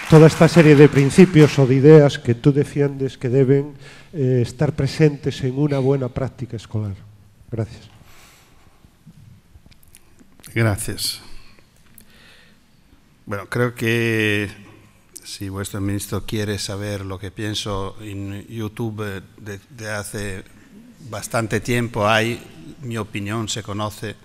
toda esta serie de principios o de ideas que tú defiendes que deben estar presentes en una buena práctica escolar. Gracias. Gracias. Bueno, creo que si vuestro ministro quiere saber lo que pienso en YouTube de hace bastante tiempo, mi opinión se conoce.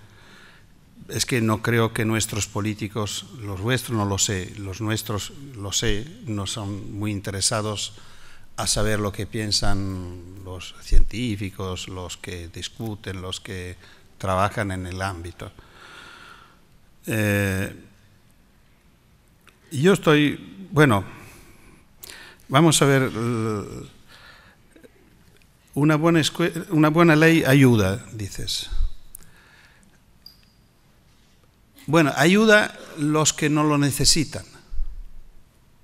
Es que no creo que nuestros políticos, los vuestros no lo sé, los nuestros lo sé, no son muy interesados a saber lo que piensan los científicos, los que discuten, los que trabajan en el ámbito. Yo estoy, bueno, vamos a ver, una buena ley ayuda, dices. Bueno, ayuda los que no lo necesitan.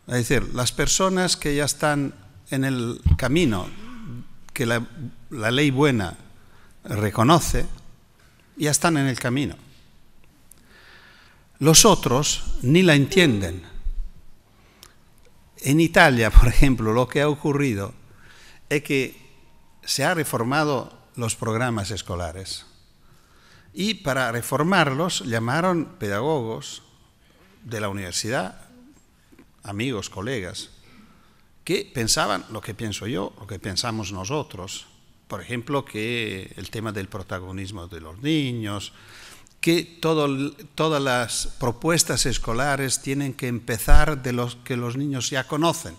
Es decir, las personas que ya están en el camino, que la la ley buena reconoce, ya están en el camino. Los otros ni la entienden. En Italia, por ejemplo, lo que ha ocurrido es que se han reformado los programas escolares y para reformarlos llamaron pedagogos de la universidad, amigos, colegas, que pensaban lo que pienso yo, lo que pensamos nosotros. Por ejemplo, que el tema del protagonismo de los niños, que todas las propuestas escolares tienen que empezar de los que los niños ya conocen.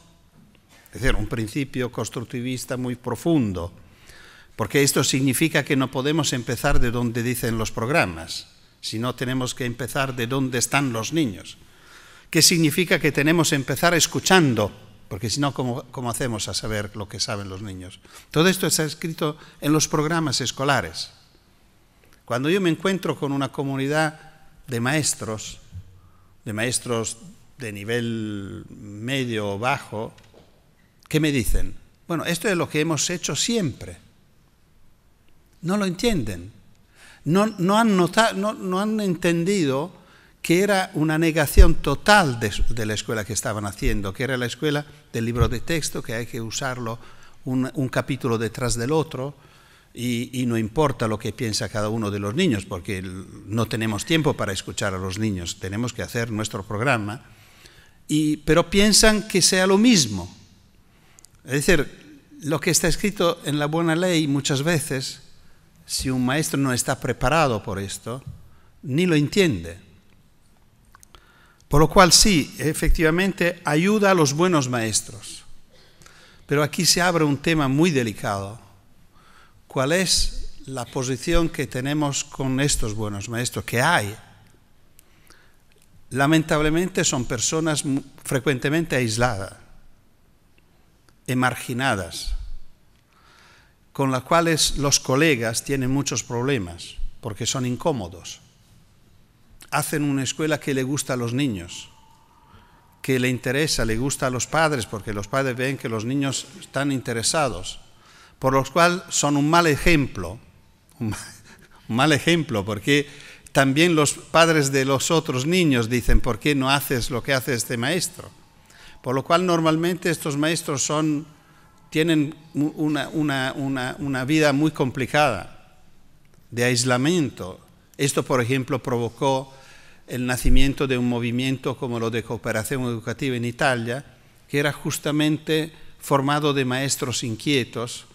Es decir, un principio constructivista muy profundo, porque esto significa que no podemos empezar de donde dicen los programas, sino tenemos que empezar de donde están los niños. ¿Qué significa? Que tenemos que empezar escuchando, porque si no, ¿cómo hacemos a saber lo que saben los niños? Todo esto está escrito en los programas escolares. Cuando yo me encuentro con una comunidad de maestros de nivel medio o bajo, ¿qué me dicen? Bueno, esto es lo que hemos hecho siempre. No lo entienden. No han entendido que era una negación total de la escuela que estaban haciendo, que era la escuela del libro de texto, que hay que usarlo un capítulo detrás del otro, y no importa lo que piensa cada uno de los niños, porque no tenemos tiempo para escuchar a los niños, tenemos que hacer nuestro programa, pero piensan que sea lo mismo. Es decir, lo que está escrito en la buena ley muchas veces, si un maestro no está preparado por esto, ni lo entiende. Por lo cual sí, efectivamente, ayuda a los buenos maestros. Pero aquí se abre un tema muy delicado. ¿Cuál es la posición que tenemos con estos buenos maestros que hay? Lamentablemente son personas frecuentemente aisladas y marginadas, con las cuales los colegas tienen muchos problemas, porque son incómodos. Hacen una escuela que le gusta a los niños, que le interesa, le gusta a los padres, porque los padres ven que los niños están interesados, por lo cual son un mal ejemplo, porque también los padres de los otros niños dicen, ¿por qué no haces lo que hace este maestro? Por lo cual normalmente estos maestros tienen una vida muy complicada, de aislamiento. Esto, por ejemplo, provocó el nacimiento de un movimiento como lo de cooperación educativa en Italia, que era justamente formado de maestros inquietos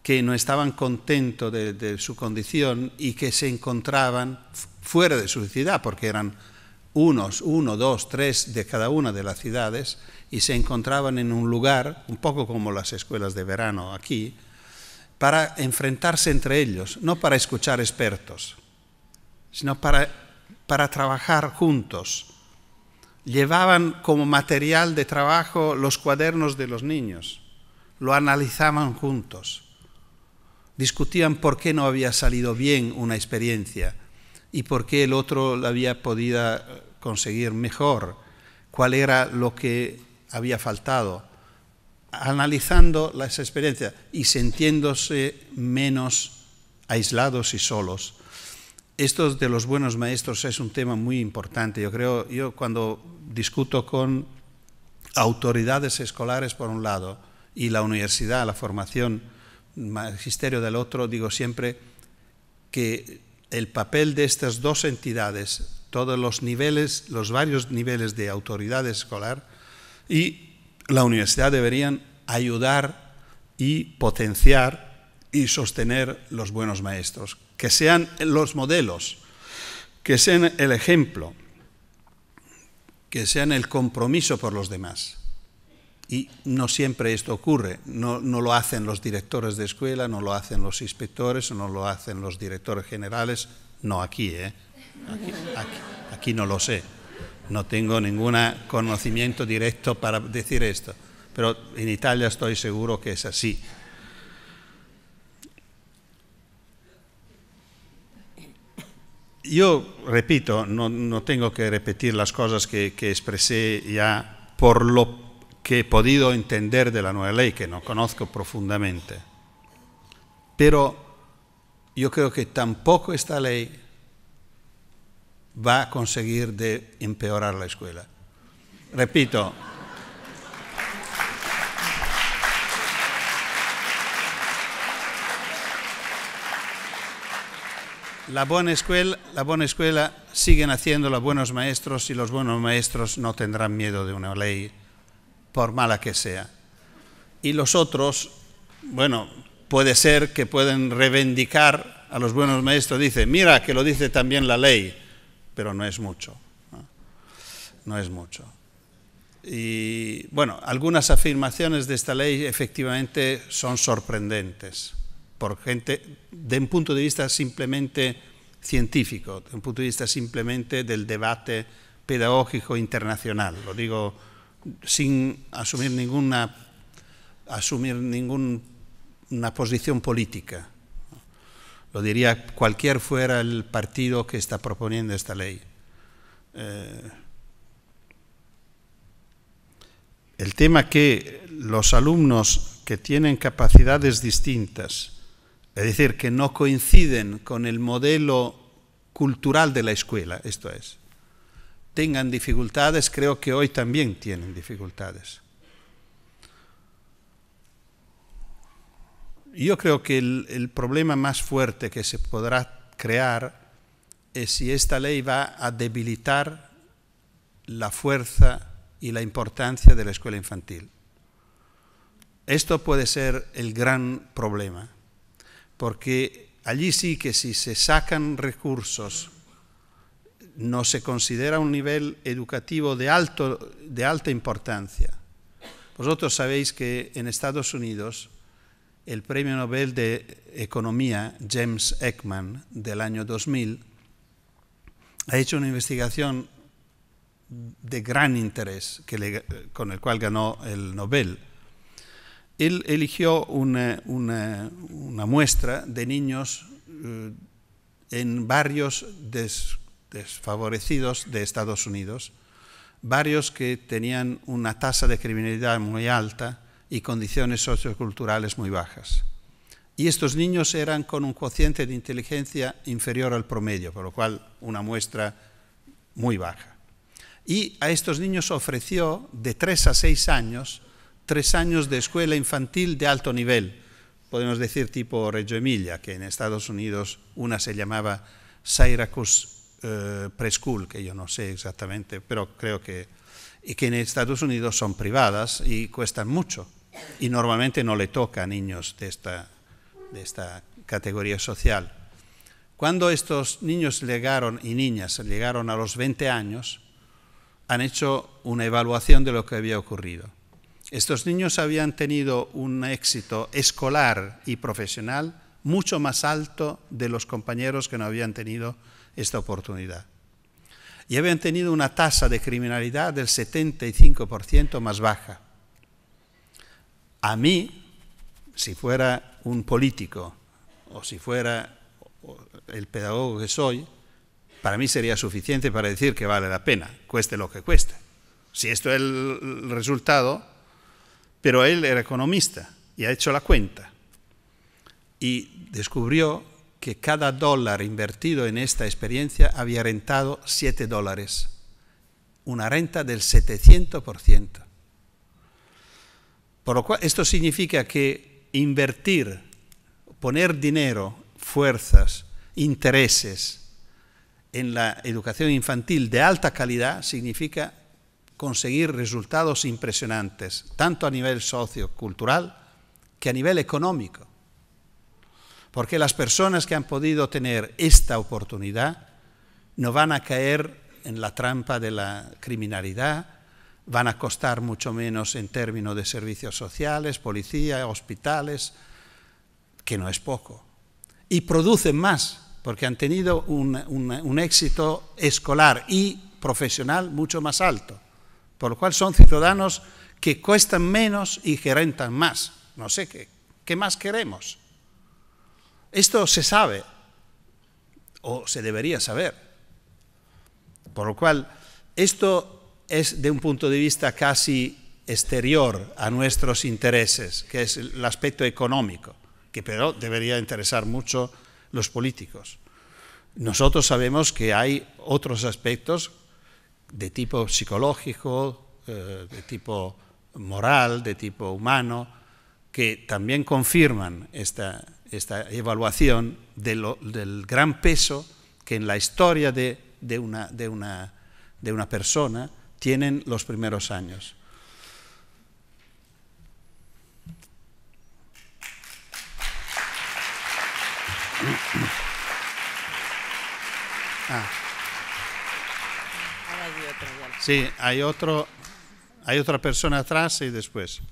que no estaban contentos de su condición y que se encontraban fuera de su ciudad, porque eran uno, dos, tres de cada una de las ciudades, y se encontraban en un lugar, un poco como las escuelas de verano aquí, para enfrentarse entre ellos, no para escuchar expertos, sino para trabajar juntos. Llevaban como material de trabajo los cuadernos de los niños, lo analizaban juntos, discutían por qué no había salido bien una experiencia y por qué el otro la había podido conseguir mejor, cuál era lo que había faltado, analizando las experiencias y sintiéndose menos aislados y solos. Esto de los buenos maestros es un tema muy importante. Yo cuando discuto con autoridades escolares por un lado y la universidad, la formación, magisterio del otro, digo siempre que el papel de estas dos entidades, todos los niveles, los varios niveles de autoridad escolar y la universidad deberían ayudar y potenciar y sostener los buenos maestros, que sean los modelos, que sean el ejemplo, que sean el compromiso por los demás. Y no siempre esto ocurre, no lo hacen los directores de escuela, no lo hacen los inspectores, no lo hacen los directores generales, no aquí, aquí no lo sé, no tengo ningún conocimiento directo para decir esto, pero en Italia estoy seguro que es así. Yo repito, no tengo que repetir las cosas que expresé ya por lo que he podido entender de la nueva ley, que no conozco profundamente. Pero yo creo que tampoco esta ley va a conseguir de empeorar la escuela. Repito, la buena escuela siguen haciéndola buenos maestros y los buenos maestros no tendrán miedo de una ley, por mala que sea. Y los otros, bueno, puede ser que pueden reivindicar a los buenos maestros, dice, mira que lo dice también la ley, pero no es mucho, ¿no? No es mucho. Y bueno, algunas afirmaciones de esta ley efectivamente son sorprendentes, por gente, de un punto de vista simplemente científico, de un punto de vista simplemente del debate pedagógico internacional. Lo digo sin asumir ninguna posición política. Lo diría cualquier fuera el partido que está proponiendo esta ley. El tema que los alumnos que tienen capacidades distintas, es decir, que no coinciden con el modelo cultural de la escuela, esto es, tengan dificultades, creo que hoy también tienen dificultades. Yo creo que el problema más fuerte que se podrá crear es si esta ley va a debilitar la fuerza y la importancia de la escuela infantil. Esto puede ser el gran problema, porque allí sí que si se sacan recursos, no se considera un nivel educativo de alta importancia. Vosotros sabéis que en Estados Unidos el Premio Nobel de Economía, James Heckman, del año 2000, ha hecho una investigación de gran interés con el cual ganó el Nobel. Él eligió una muestra de niños en barrios desfavorecidos de Estados Unidos, barrios que tenían una tasa de criminalidad muy alta y condiciones socioculturales muy bajas. Y estos niños eran con un cociente de inteligencia inferior al promedio, por lo cual una muestra muy baja. Y a estos niños ofreció de 3 a 6 años, 3 años de escuela infantil de alto nivel, podemos decir tipo Reggio Emilia, que en Estados Unidos una se llamaba Syracuse Preschool, que yo no sé exactamente, pero creo que en Estados Unidos son privadas y cuestan mucho. Y normalmente no le toca a niños de esta categoría social. Cuando estos niños y niñas llegaron a los 20 años, han hecho una evaluación de lo que había ocurrido. Estos niños habían tenido un éxito escolar y profesional mucho más alto de los compañeros que no habían tenido esta oportunidad. Y habían tenido una tasa de criminalidad del 75% más baja. A mí, si fuera un político o si fuera el pedagogo que soy, para mí sería suficiente para decir que vale la pena, cueste lo que cueste. Si esto es el resultado, pero él era economista y ha hecho la cuenta y descubrió que cada dólar invertido en esta experiencia había rentado $7, una renta del 700%. Por lo cual, esto significa que invertir, poner dinero, fuerzas, intereses en la educación infantil de alta calidad significa conseguir resultados impresionantes, tanto a nivel sociocultural que a nivel económico. Porque las personas que han podido tener esta oportunidad no van a caer en la trampa de la criminalidad, van a costar mucho menos en términos de servicios sociales, policía, hospitales, que no es poco. Y producen más, porque han tenido un éxito escolar y profesional mucho más alto. Por lo cual son ciudadanos que cuestan menos y que rentan más. No sé qué más queremos. Esto se sabe, o se debería saber. Por lo cual, esto es de un punto de vista casi exterior a nuestros intereses, que es el aspecto económico. que pero debería interesar mucho los políticos. Nosotros sabemos que hay otros aspectos de tipo psicológico, de tipo moral, de tipo humano, que también confirman esta evaluación del gran peso que en la historia de una persona tienen los primeros años. Sí, hay otra persona atrás y después.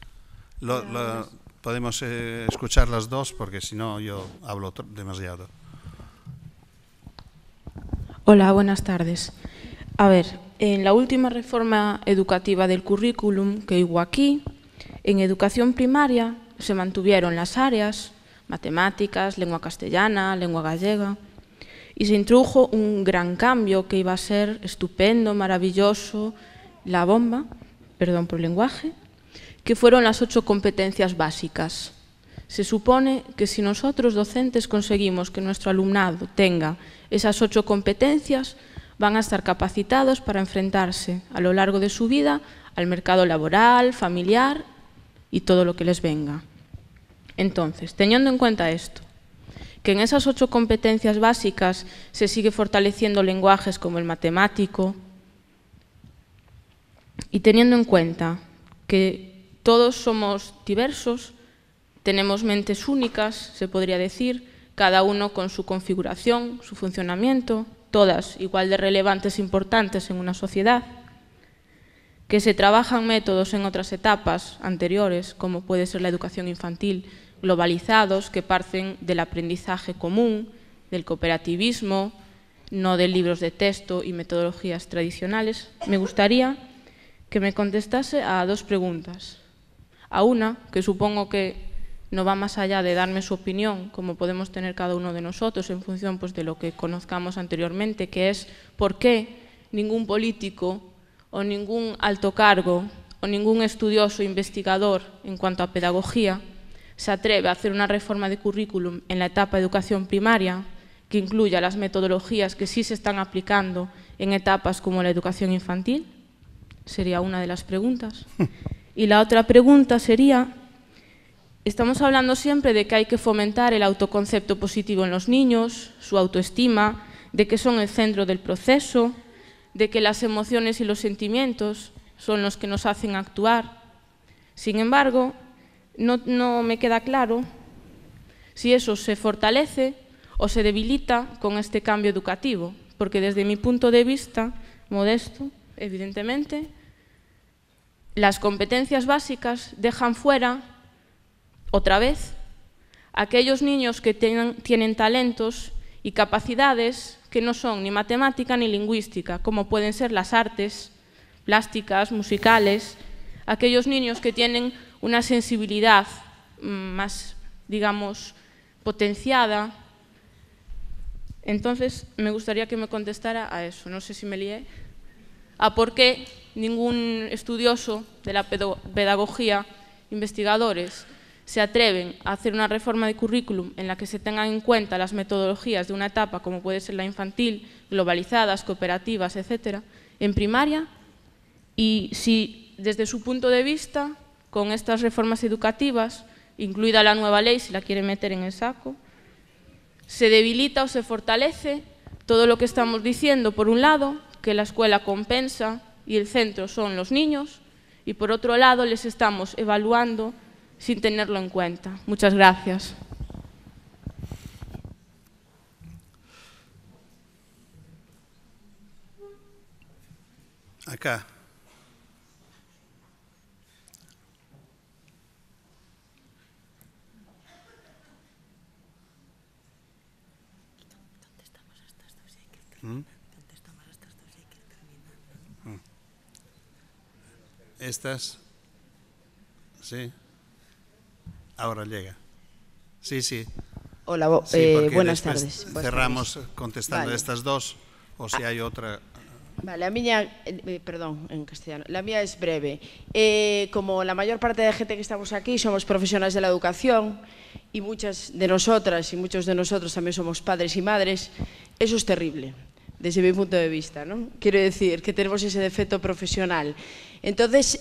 Podemos escuchar las dos porque si no yo hablo demasiado. Hola, buenas tardes. A ver, en la última reforma educativa del currículum que hubo aquí, en educación primaria se mantuvieron las áreas matemáticas, lengua castellana, lengua gallega, y se introdujo un gran cambio que iba a ser estupendo, maravilloso, la bomba, perdón por el lenguaje, que fueron las 8 competencias básicas. Se supone que si nosotros docentes conseguimos que nuestro alumnado tenga esas 8 competencias, van a estar capacitados para enfrentarse a lo largo de su vida al mercado laboral, familiar y todo lo que les venga. Entonces, teniendo en cuenta esto, que en esas 8 competencias básicas se sigue fortaleciendo lenguajes como el matemático, y teniendo en cuenta que todos somos diversos, tenemos mentes únicas, se podría decir, cada uno con su configuración, su funcionamiento, todas igual de relevantes e importantes en una sociedad, que se trabajan métodos en otras etapas anteriores, como puede ser la educación infantil, globalizados, que parten del aprendizaje común, del cooperativismo, no de libros de texto y metodologías tradicionales. Me gustaría que me contestase a 2 preguntas. A una, que supongo que no va más allá de darme su opinión, como podemos tener cada uno de nosotros en función pues, de lo que conozcamos anteriormente, que es por qué ningún político o ningún alto cargo o ningún estudioso investigador en cuanto a pedagogía se atreve a hacer una reforma de currículum en la etapa de educación primaria que incluya las metodologías que sí se están aplicando en etapas como la educación infantil. Sería una de las preguntas. Y la otra pregunta sería, estamos hablando siempre de que hay que fomentar el autoconcepto positivo en los niños, su autoestima, de que son el centro del proceso, de que las emociones y los sentimientos son los que nos hacen actuar. Sin embargo, no me queda claro si eso se fortalece o se debilita con este cambio educativo, porque desde mi punto de vista, modesto, evidentemente, las competencias básicas dejan fuera, otra vez, aquellos niños que tienen talentos y capacidades que no son ni matemática ni lingüística, como pueden ser las artes plásticas, musicales, aquellos niños que tienen una sensibilidad más, digamos, potenciada. Entonces, me gustaría que me contestara a eso, no sé si me lié, a por qué ningún estudioso de la pedagogía, investigadores, se atreven a hacer una reforma de currículum en la que se tengan en cuenta las metodologías de una etapa, como puede ser la infantil, globalizadas, cooperativas, etcétera, en primaria, y si desde su punto de vista, con estas reformas educativas, incluida la nueva ley, si la quiere meter en el saco, se debilita o se fortalece todo lo que estamos diciendo, por un lado, que la escuela compensa y el centro son los niños, y por otro lado les estamos evaluando sin tenerlo en cuenta. Muchas gracias. Acá. Estas, sí, ahora llega. Sí, sí. Hola, sí, buenas tardes. Cerramos contestando vale. Estas dos, o si hay otra. Vale, a miña, perdón, en castellano, la mía es breve. Como la mayor parte de gente que estamos aquí somos profesionales de la educación y muchas de nosotras y muchos de nosotros también somos padres y madres, eso es terrible, desde mi punto de vista, ¿no? Quiero decir que tenemos ese defecto profesional. Entonces,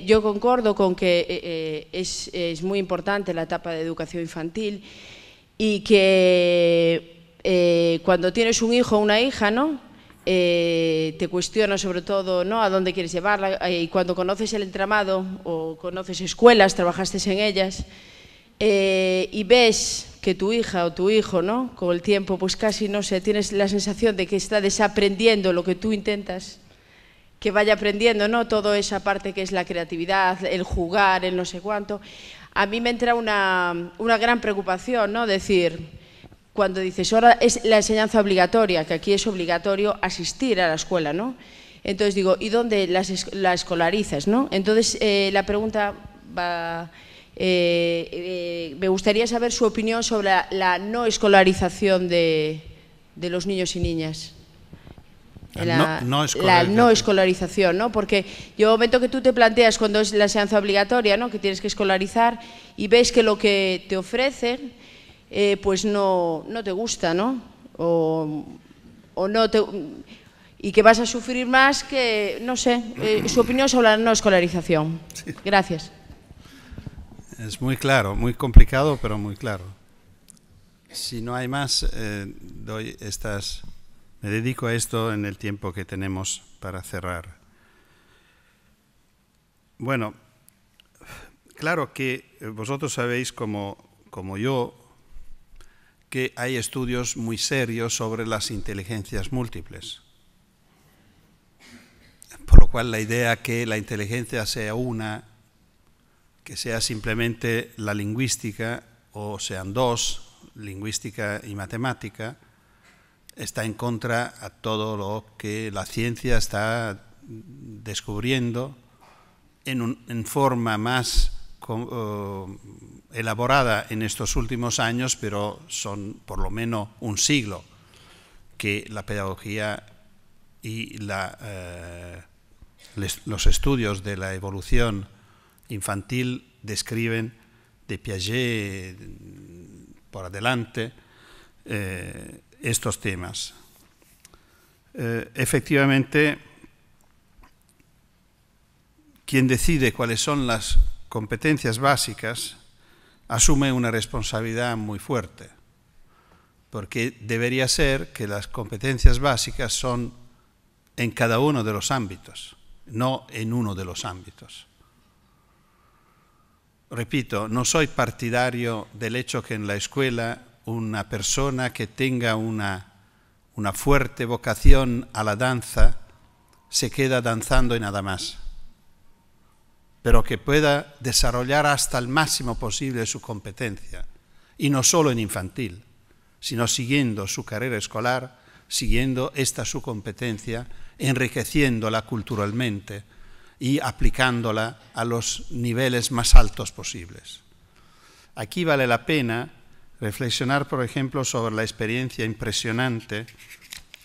yo concordo con que es muy importante la etapa de educación infantil y que cuando tienes un hijo o una hija, ¿no? Te cuestiona sobre todo, ¿no?, a dónde quieres llevarla, y cuando conoces el entramado o conoces escuelas, trabajaste en ellas, y ves que tu hija o tu hijo, ¿no?, con el tiempo, pues casi, no sé, tienes la sensación de que está desaprendiendo lo que tú intentas que vaya aprendiendo, ¿no?, toda esa parte que es la creatividad, el jugar, el no sé cuánto. A mí me entra una gran preocupación, ¿no?, decir, cuando dices, ahora es la enseñanza obligatoria, que aquí es obligatorio asistir a la escuela, ¿no? Entonces digo, ¿y dónde la escolarizas, no? Entonces, la pregunta va... me gustaría saber su opinión sobre la no escolarización de los niños y niñas. La no escolarización, ¿no? Porque yo el momento que tú te planteas cuando es la enseñanza obligatoria, ¿no?, que tienes que escolarizar y ves que lo que te ofrecen pues no te gusta, ¿no? O no te... y que vas a sufrir más que, no sé, su opinión sobre la no escolarización. Sí. Gracias. Es muy claro, muy complicado, pero muy claro. Si no hay más, me dedico a esto en el tiempo que tenemos para cerrar. Bueno, claro que vosotros sabéis como yo que hay estudios muy serios sobre las inteligencias múltiples. Por lo cual la idea que la inteligencia sea una, que sea simplemente la lingüística, o sean dos, lingüística y matemática, está en contra a todo lo que la ciencia está descubriendo en forma más elaborada en estos últimos años, pero son por lo menos un siglo que la pedagogía y los estudios de la evolución infantil describen, de Piaget por adelante, estos temas. Efectivamente, quien decide cuáles son las competencias básicas asume una responsabilidad muy fuerte, porque debería ser que las competencias básicas son en cada uno de los ámbitos, no en uno de los ámbitos. Repito, no soy partidario del hecho que en la escuela una persona que tenga una fuerte vocación a la danza se queda danzando y nada más, pero que pueda desarrollar hasta el máximo posible su competencia, y no solo en infantil, sino siguiendo su carrera escolar, siguiendo esta su competencia, enriqueciéndola culturalmente y aplicándola a los niveles más altos posibles. Aquí vale la pena reflexionar, por ejemplo, sobre la experiencia impresionante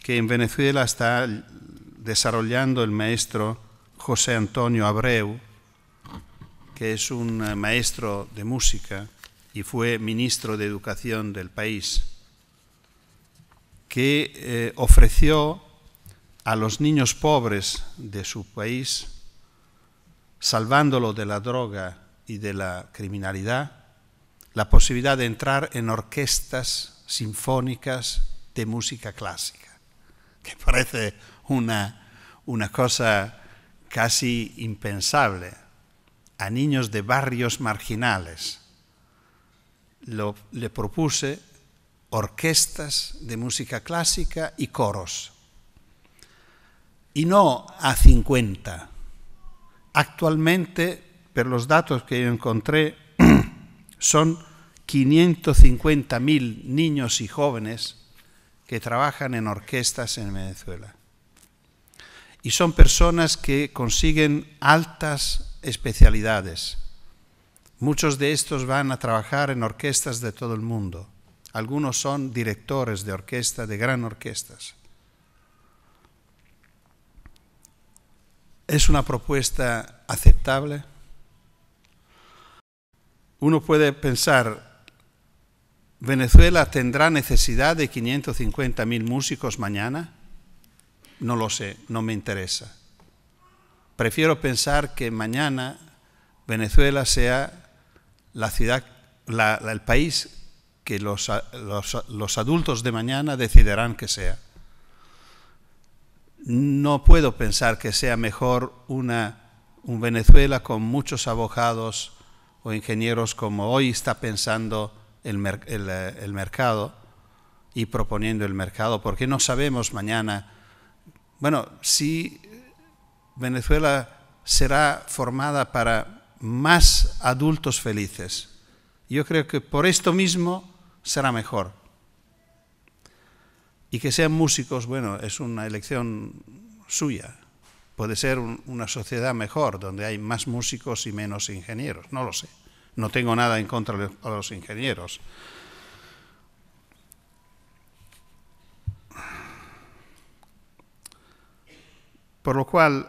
que en Venezuela está desarrollando el maestro José Antonio Abreu, que es un maestro de música y fue ministro de Educación del país, que ofreció a los niños pobres de su país, salvándolo de la droga y de la criminalidad, la posibilidad de entrar en orquestas sinfónicas de música clásica, que parece una cosa casi impensable. A niños de barrios marginales le propuse orquestas de música clásica y coros, y no a 50. Actualmente, por los datos que yo encontré, son 550.000 niños y jóvenes que trabajan en orquestas en Venezuela. Y son personas que consiguen altas especialidades. Muchos de estos van a trabajar en orquestas de todo el mundo. Algunos son directores de orquesta, de gran orquestas. ¿Es una propuesta aceptable? Uno puede pensar ¿Venezuela tendrá necesidad de 550.000 músicos mañana? No lo sé, no me interesa. Prefiero pensar que mañana Venezuela sea la ciudad, el país que los adultos de mañana decidirán que sea. No puedo pensar que sea mejor un Venezuela con muchos abogados o ingenieros como hoy está pensando el mercado y proponiendo el mercado, porque no sabemos mañana, bueno, si Venezuela será formada para más adultos felices. Yo creo que por esto mismo será mejor. Y que sean músicos, bueno, es una elección suya. Puede ser una sociedad mejor, donde hay más músicos y menos ingenieros, no lo sé. No tengo nada en contra de los ingenieros. Por lo cual,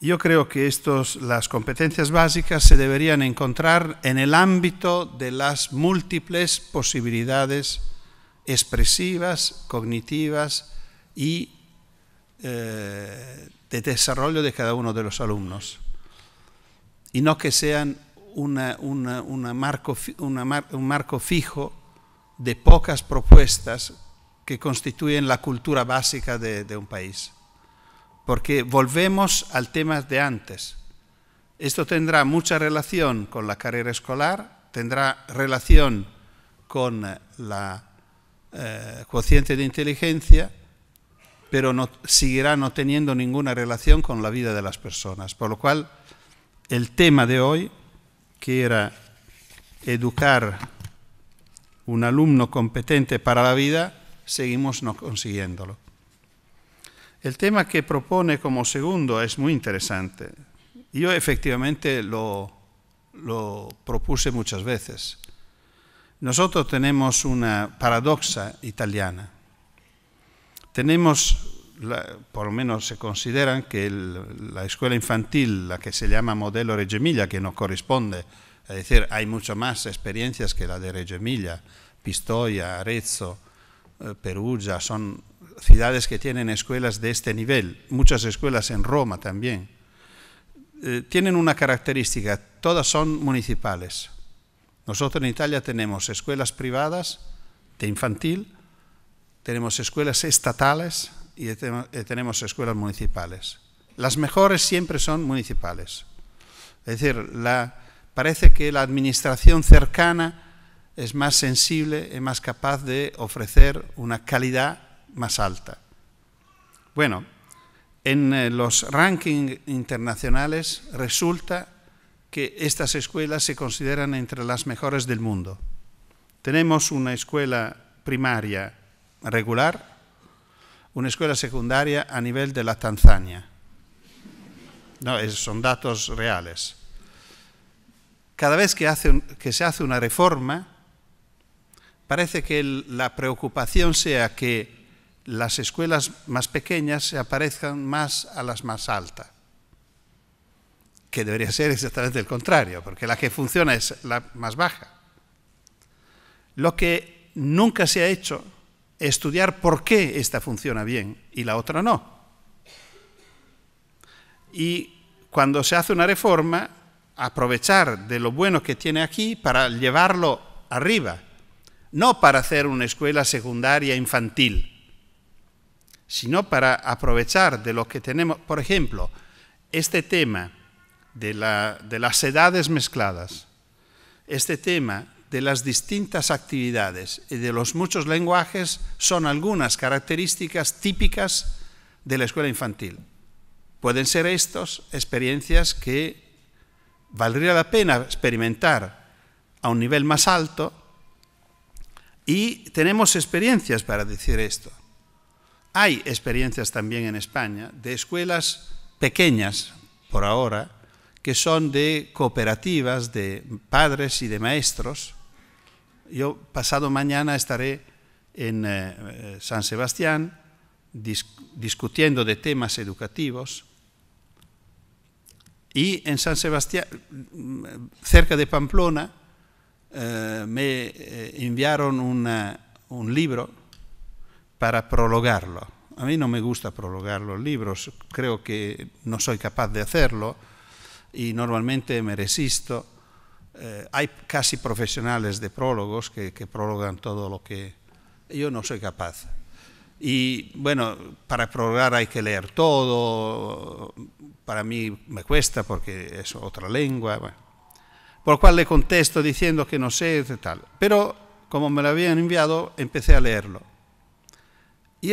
yo creo que las competencias básicas se deberían encontrar en el ámbito de las múltiples posibilidades expresivas, cognitivas y de desarrollo de cada uno de los alumnos. Y no que sean un marco fijo de pocas propuestas que constituyen la cultura básica de un país. Porque volvemos al tema de antes. Esto tendrá mucha relación con la carrera escolar, tendrá relación con la cociente de inteligencia, pero seguirá no teniendo ninguna relación con la vida de las personas. Por lo cual, el tema de hoy, que era educar un alumno competente para la vida, seguimos no consiguiéndolo. El tema que propone como segundo es muy interesante. Yo efectivamente lo propuse muchas veces. Nosotros tenemos una paradoja italiana. Tenemos, por lo menos se consideran que la escuela infantil, la que se llama modelo Reggio Emilia, que no corresponde, es decir, hay mucho más experiencias que la de Reggio Emilia, Pistoia, Arezzo, Perugia, son ciudades que tienen escuelas de este nivel, muchas escuelas en Roma también. Tienen una característica, todas son municipales. Nosotros en Italia tenemos escuelas privadas de infantil, tenemos escuelas estatales y tenemos escuelas municipales. Las mejores siempre son municipales. Es decir, parece que la administración cercana es más sensible y más capaz de ofrecer una calidad más alta. Bueno, en los rankings internacionales resulta que estas escuelas se consideran entre las mejores del mundo. Tenemos una escuela primaria regular, una escuela secundaria a nivel de la Tanzania. No, son datos reales. Cada vez que se hace una reforma, parece que la preocupación sea que las escuelas más pequeñas se aparezcan más a las más altas, que debería ser exactamente el contrario, porque la que funciona es la más baja. Lo que nunca se ha hecho es estudiar por qué esta funciona bien y la otra no. Y cuando se hace una reforma, aprovechar de lo bueno que tiene aquí para llevarlo arriba, no para hacer una escuela secundaria infantil, sino para aprovechar de lo que tenemos. Por ejemplo, este tema de las edades mezcladas, este tema de las distintas actividades y de los muchos lenguajes son algunas características típicas de la escuela infantil. Pueden ser estas experiencias que valdría la pena experimentar a un nivel más alto, y tenemos experiencias para decir esto. Hay experiencias también en España de escuelas pequeñas, por ahora, que son de cooperativas de padres y de maestros. Yo pasado mañana estaré en San Sebastián discutiendo de temas educativos Y en San Sebastián, cerca de Pamplona, me enviaron un libro para prologarlo. A mí no me gusta prologar los libros, creo que no soy capaz de hacerlo y normalmente me resisto. Hay casi profesionales de prólogos que prologan todo lo que yo no soy capaz. Y bueno, para prologar hay que leer todo, para mí me cuesta porque es otra lengua, bueno. Por lo cual le contesto diciendo que no sé, tal. Pero como me lo habían enviado, empecé a leerlo. Y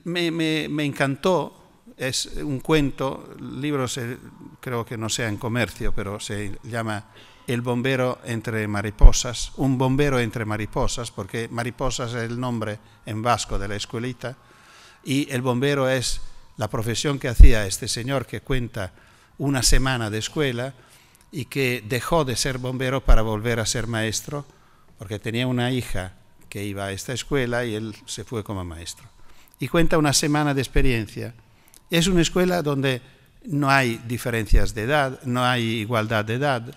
me encantó, es un cuento, el libro creo que no sea en comercio, pero se llama El bombero entre mariposas, un bombero entre mariposas, porque mariposas es el nombre en vasco de la escuelita, y el bombero es la profesión que hacía este señor que cuenta una semana de escuela y que dejó de ser bombero para volver a ser maestro, porque tenía una hija que iba a esta escuela y él se fue como maestro. Y cuenta una semana de experiencia. Es una escuela donde no hay diferencias de edad, no hay igualdad de edad.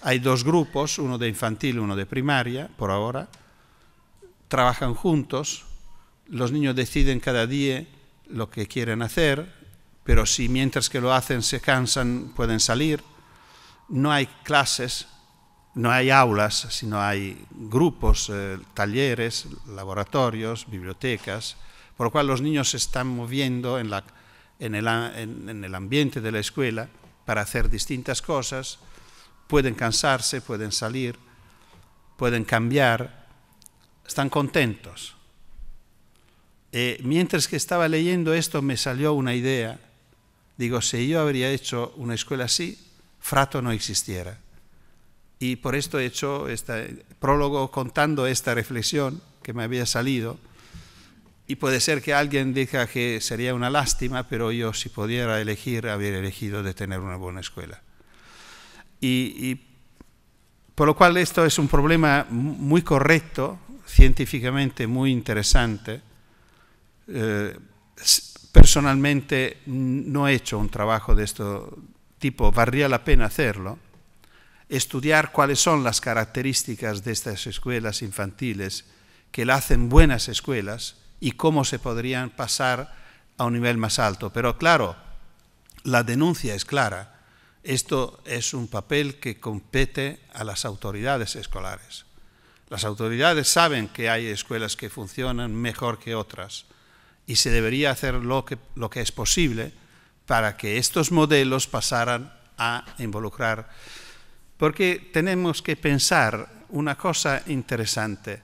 Hay dos grupos, uno de infantil y uno de primaria, por ahora. Trabajan juntos, los niños deciden cada día lo que quieren hacer, pero si mientras que lo hacen se cansan, pueden salir. No hay clases, no hay aulas, sino hay grupos, talleres, laboratorios, bibliotecas, por lo cual los niños se están moviendo en el ambiente de la escuela para hacer distintas cosas. Pueden cansarse, pueden salir, pueden cambiar, están contentos. Mientras que estaba leyendo esto me salió una idea. Digo, si yo habría hecho una escuela así, Frato no existiera. Y por esto he hecho este prólogo contando esta reflexión que me había salido. Y puede ser que alguien diga que sería una lástima, pero yo si pudiera elegir, habría elegido de tener una buena escuela. Y por lo cual esto es un problema muy correcto, científicamente muy interesante. Personalmente no he hecho un trabajo de este tipo, valdría la pena hacerlo. Estudiar cuáles son las características de estas escuelas infantiles que la hacen buenas escuelas y cómo se podrían pasar a un nivel más alto. Pero claro, la denuncia es clara. Esto es un papel que compete a las autoridades escolares. Las autoridades saben que hay escuelas que funcionan mejor que otras y se debería hacer lo que es posible para que estos modelos pasaran a involucrar. Porque tenemos que pensar una cosa interesante,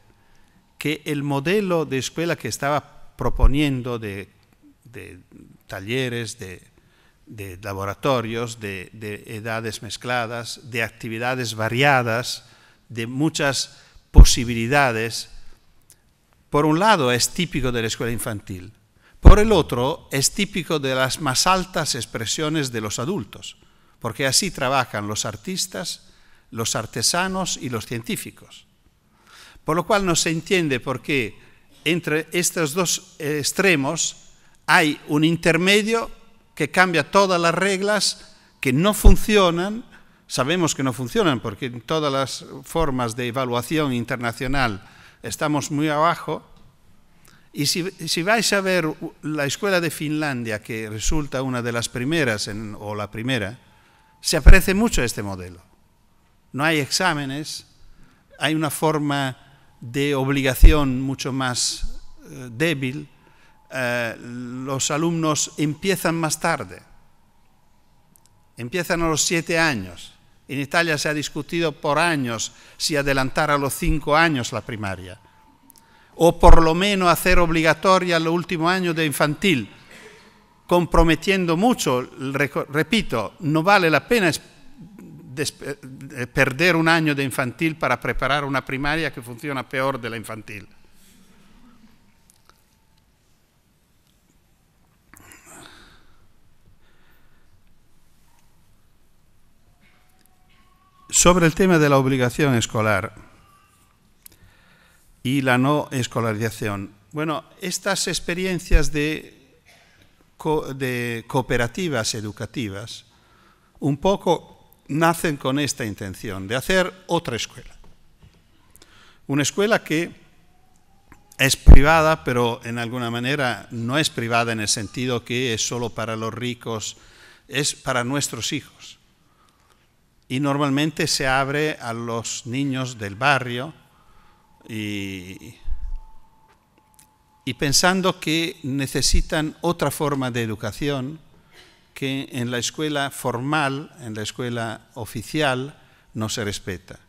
que el modelo de escuela que estaba proponiendo de talleres, de laboratorios, de edades mezcladas, de actividades variadas, de muchas posibilidades, por un lado es típico de la escuela infantil, por el otro es típico de las más altas expresiones de los adultos, porque así trabajan los artistas, los artesanos y los científicos. Por lo cual no se entiende por qué entre estos dos extremos hay un intermedio que cambia todas las reglas que no funcionan. Sabemos que no funcionan porque en todas las formas de evaluación internacional estamos muy abajo. Y si vais a ver la escuela de Finlandia, que resulta una de las primeras, o la primera, se parece mucho a este modelo. No hay exámenes, hay una forma de obligación mucho más débil. Los alumnos empiezan más tarde, empiezan a los 7 años. En Italia se ha discutido por años si adelantar a los 5 años la primaria, o por lo menos hacer obligatoria el último año de infantil, comprometiendo mucho. Repito, no vale la pena perder un año de infantil para preparar una primaria que funciona peor de la infantil. Sobre el tema de la obligación escolar y la no escolarización, bueno, estas experiencias de cooperativas educativas un poco nacen con esta intención de hacer otra escuela. Una escuela que es privada, pero en alguna manera no es privada en el sentido que es solo para los ricos, es para nuestros hijos. Y normalmente se abre a los niños del barrio y pensando que necesitan otra forma de educación que en la escuela formal, en la escuela oficial, no se respeta.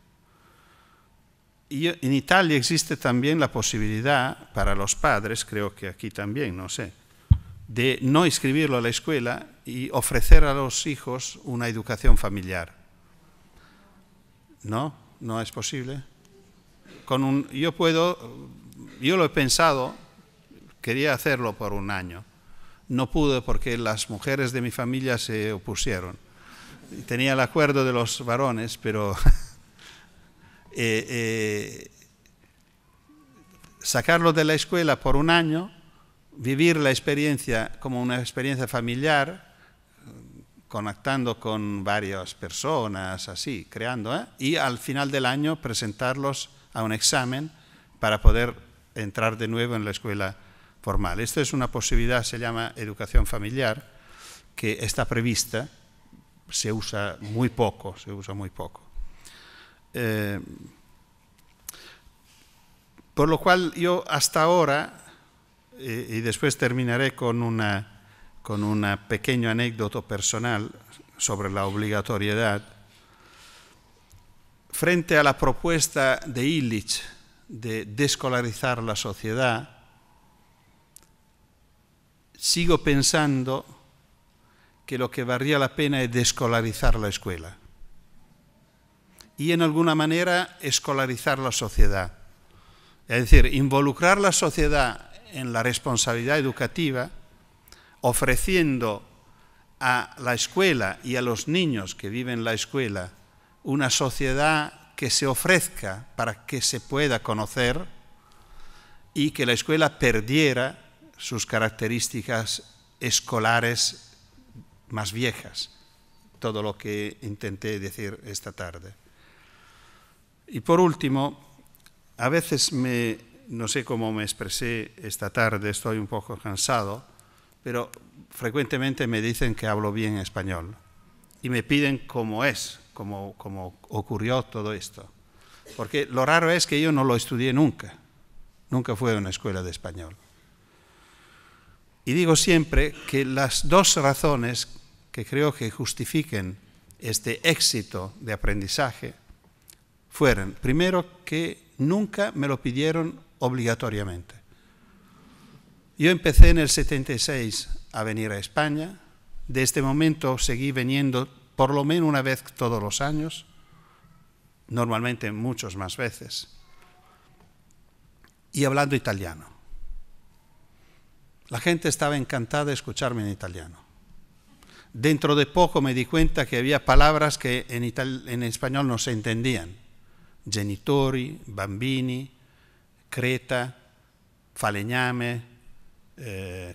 Y en Italia existe también la posibilidad para los padres, creo que aquí también, no sé, de no inscribirlo a la escuela y ofrecer a los hijos una educación familiar. ¿No? ¿No es posible? Yo lo he pensado, quería hacerlo por un año. No pude porque las mujeres de mi familia se opusieron. Tenía el acuerdo de los varones, pero sacarlo de la escuela por un año, vivir la experiencia como una experiencia familiar, conectando con varias personas, así, creando, y al final del año presentarlos a un examen para poder entrar de nuevo en la escuela formal. Esto es una posibilidad, se llama educación familiar, que está prevista, se usa muy poco, por lo cual yo hasta ahora, y después terminaré con una pequeña anécdota personal sobre la obligatoriedad, frente a la propuesta de Illich de desescolarizar la sociedad, sigo pensando que lo que valdría la pena es desescolarizar la escuela y en alguna manera escolarizar la sociedad. Es decir, involucrar la sociedad en la responsabilidad educativa, ofreciendo a la escuela y a los niños que viven en la escuela una sociedad que se ofrezca para que se pueda conocer y que la escuela perdiera sus características escolares más viejas, todo lo que intenté decir esta tarde. Y por último, a veces no sé cómo me expresé esta tarde, estoy un poco cansado, pero frecuentemente me dicen que hablo bien español y me piden cómo ocurrió todo esto. Porque lo raro es que yo no lo estudié nunca fui a una escuela de español. Y digo siempre que las dos razones que creo que justifiquen este éxito de aprendizaje fueron, primero, que nunca me lo pidieron obligatoriamente. Yo empecé en el 76 a venir a España, de este momento seguí viniendo por lo menos una vez todos los años, normalmente muchas más veces, y hablando italiano. La gente estaba encantada de escucharme en italiano. Dentro de poco me di cuenta que había palabras que en español no se entendían. Genitori, bambini, creta, falegname,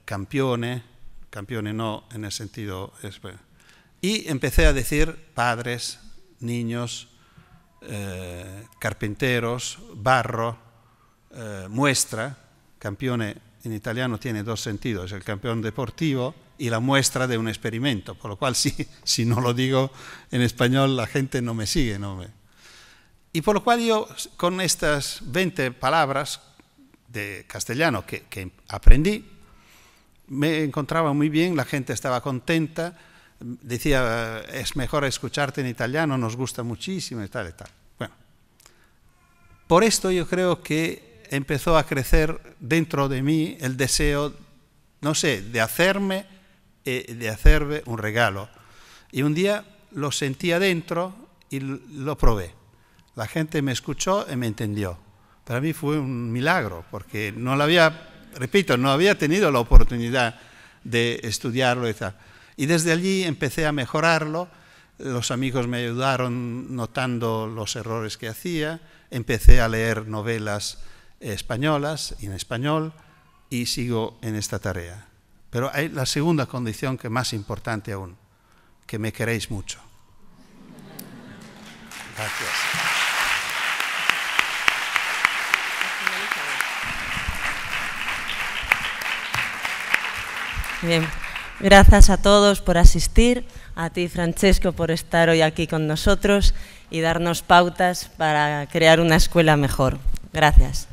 campione no en el sentido... Y empecé a decir padres, niños, carpinteros, barro, muestra. Campione en italiano tiene dos sentidos, el campeón deportivo y la muestra de un experimento, por lo cual si no lo digo en español la gente no me sigue. Y por lo cual yo con estas 20 palabras de castellano que aprendí, me encontraba muy bien, la gente estaba contenta, decía, es mejor escucharte en italiano, nos gusta muchísimo y tal y tal. Bueno, por esto yo creo que empezó a crecer dentro de mí el deseo, no sé, de hacerme un regalo. Y un día lo sentí adentro y lo probé. La gente me escuchó y me entendió. Para mí fue un milagro, porque no había tenido la oportunidad de estudiarlo y tal. Y desde allí empecé a mejorarlo, los amigos me ayudaron notando los errores que hacía, empecé a leer novelas españolas, en español, y sigo en esta tarea. Pero hay la segunda condición que es más importante aún, que me queréis mucho. Gracias. Bien, gracias a todos por asistir, a ti Francesco por estar hoy aquí con nosotros y darnos pautas para crear una escuela mejor. Gracias.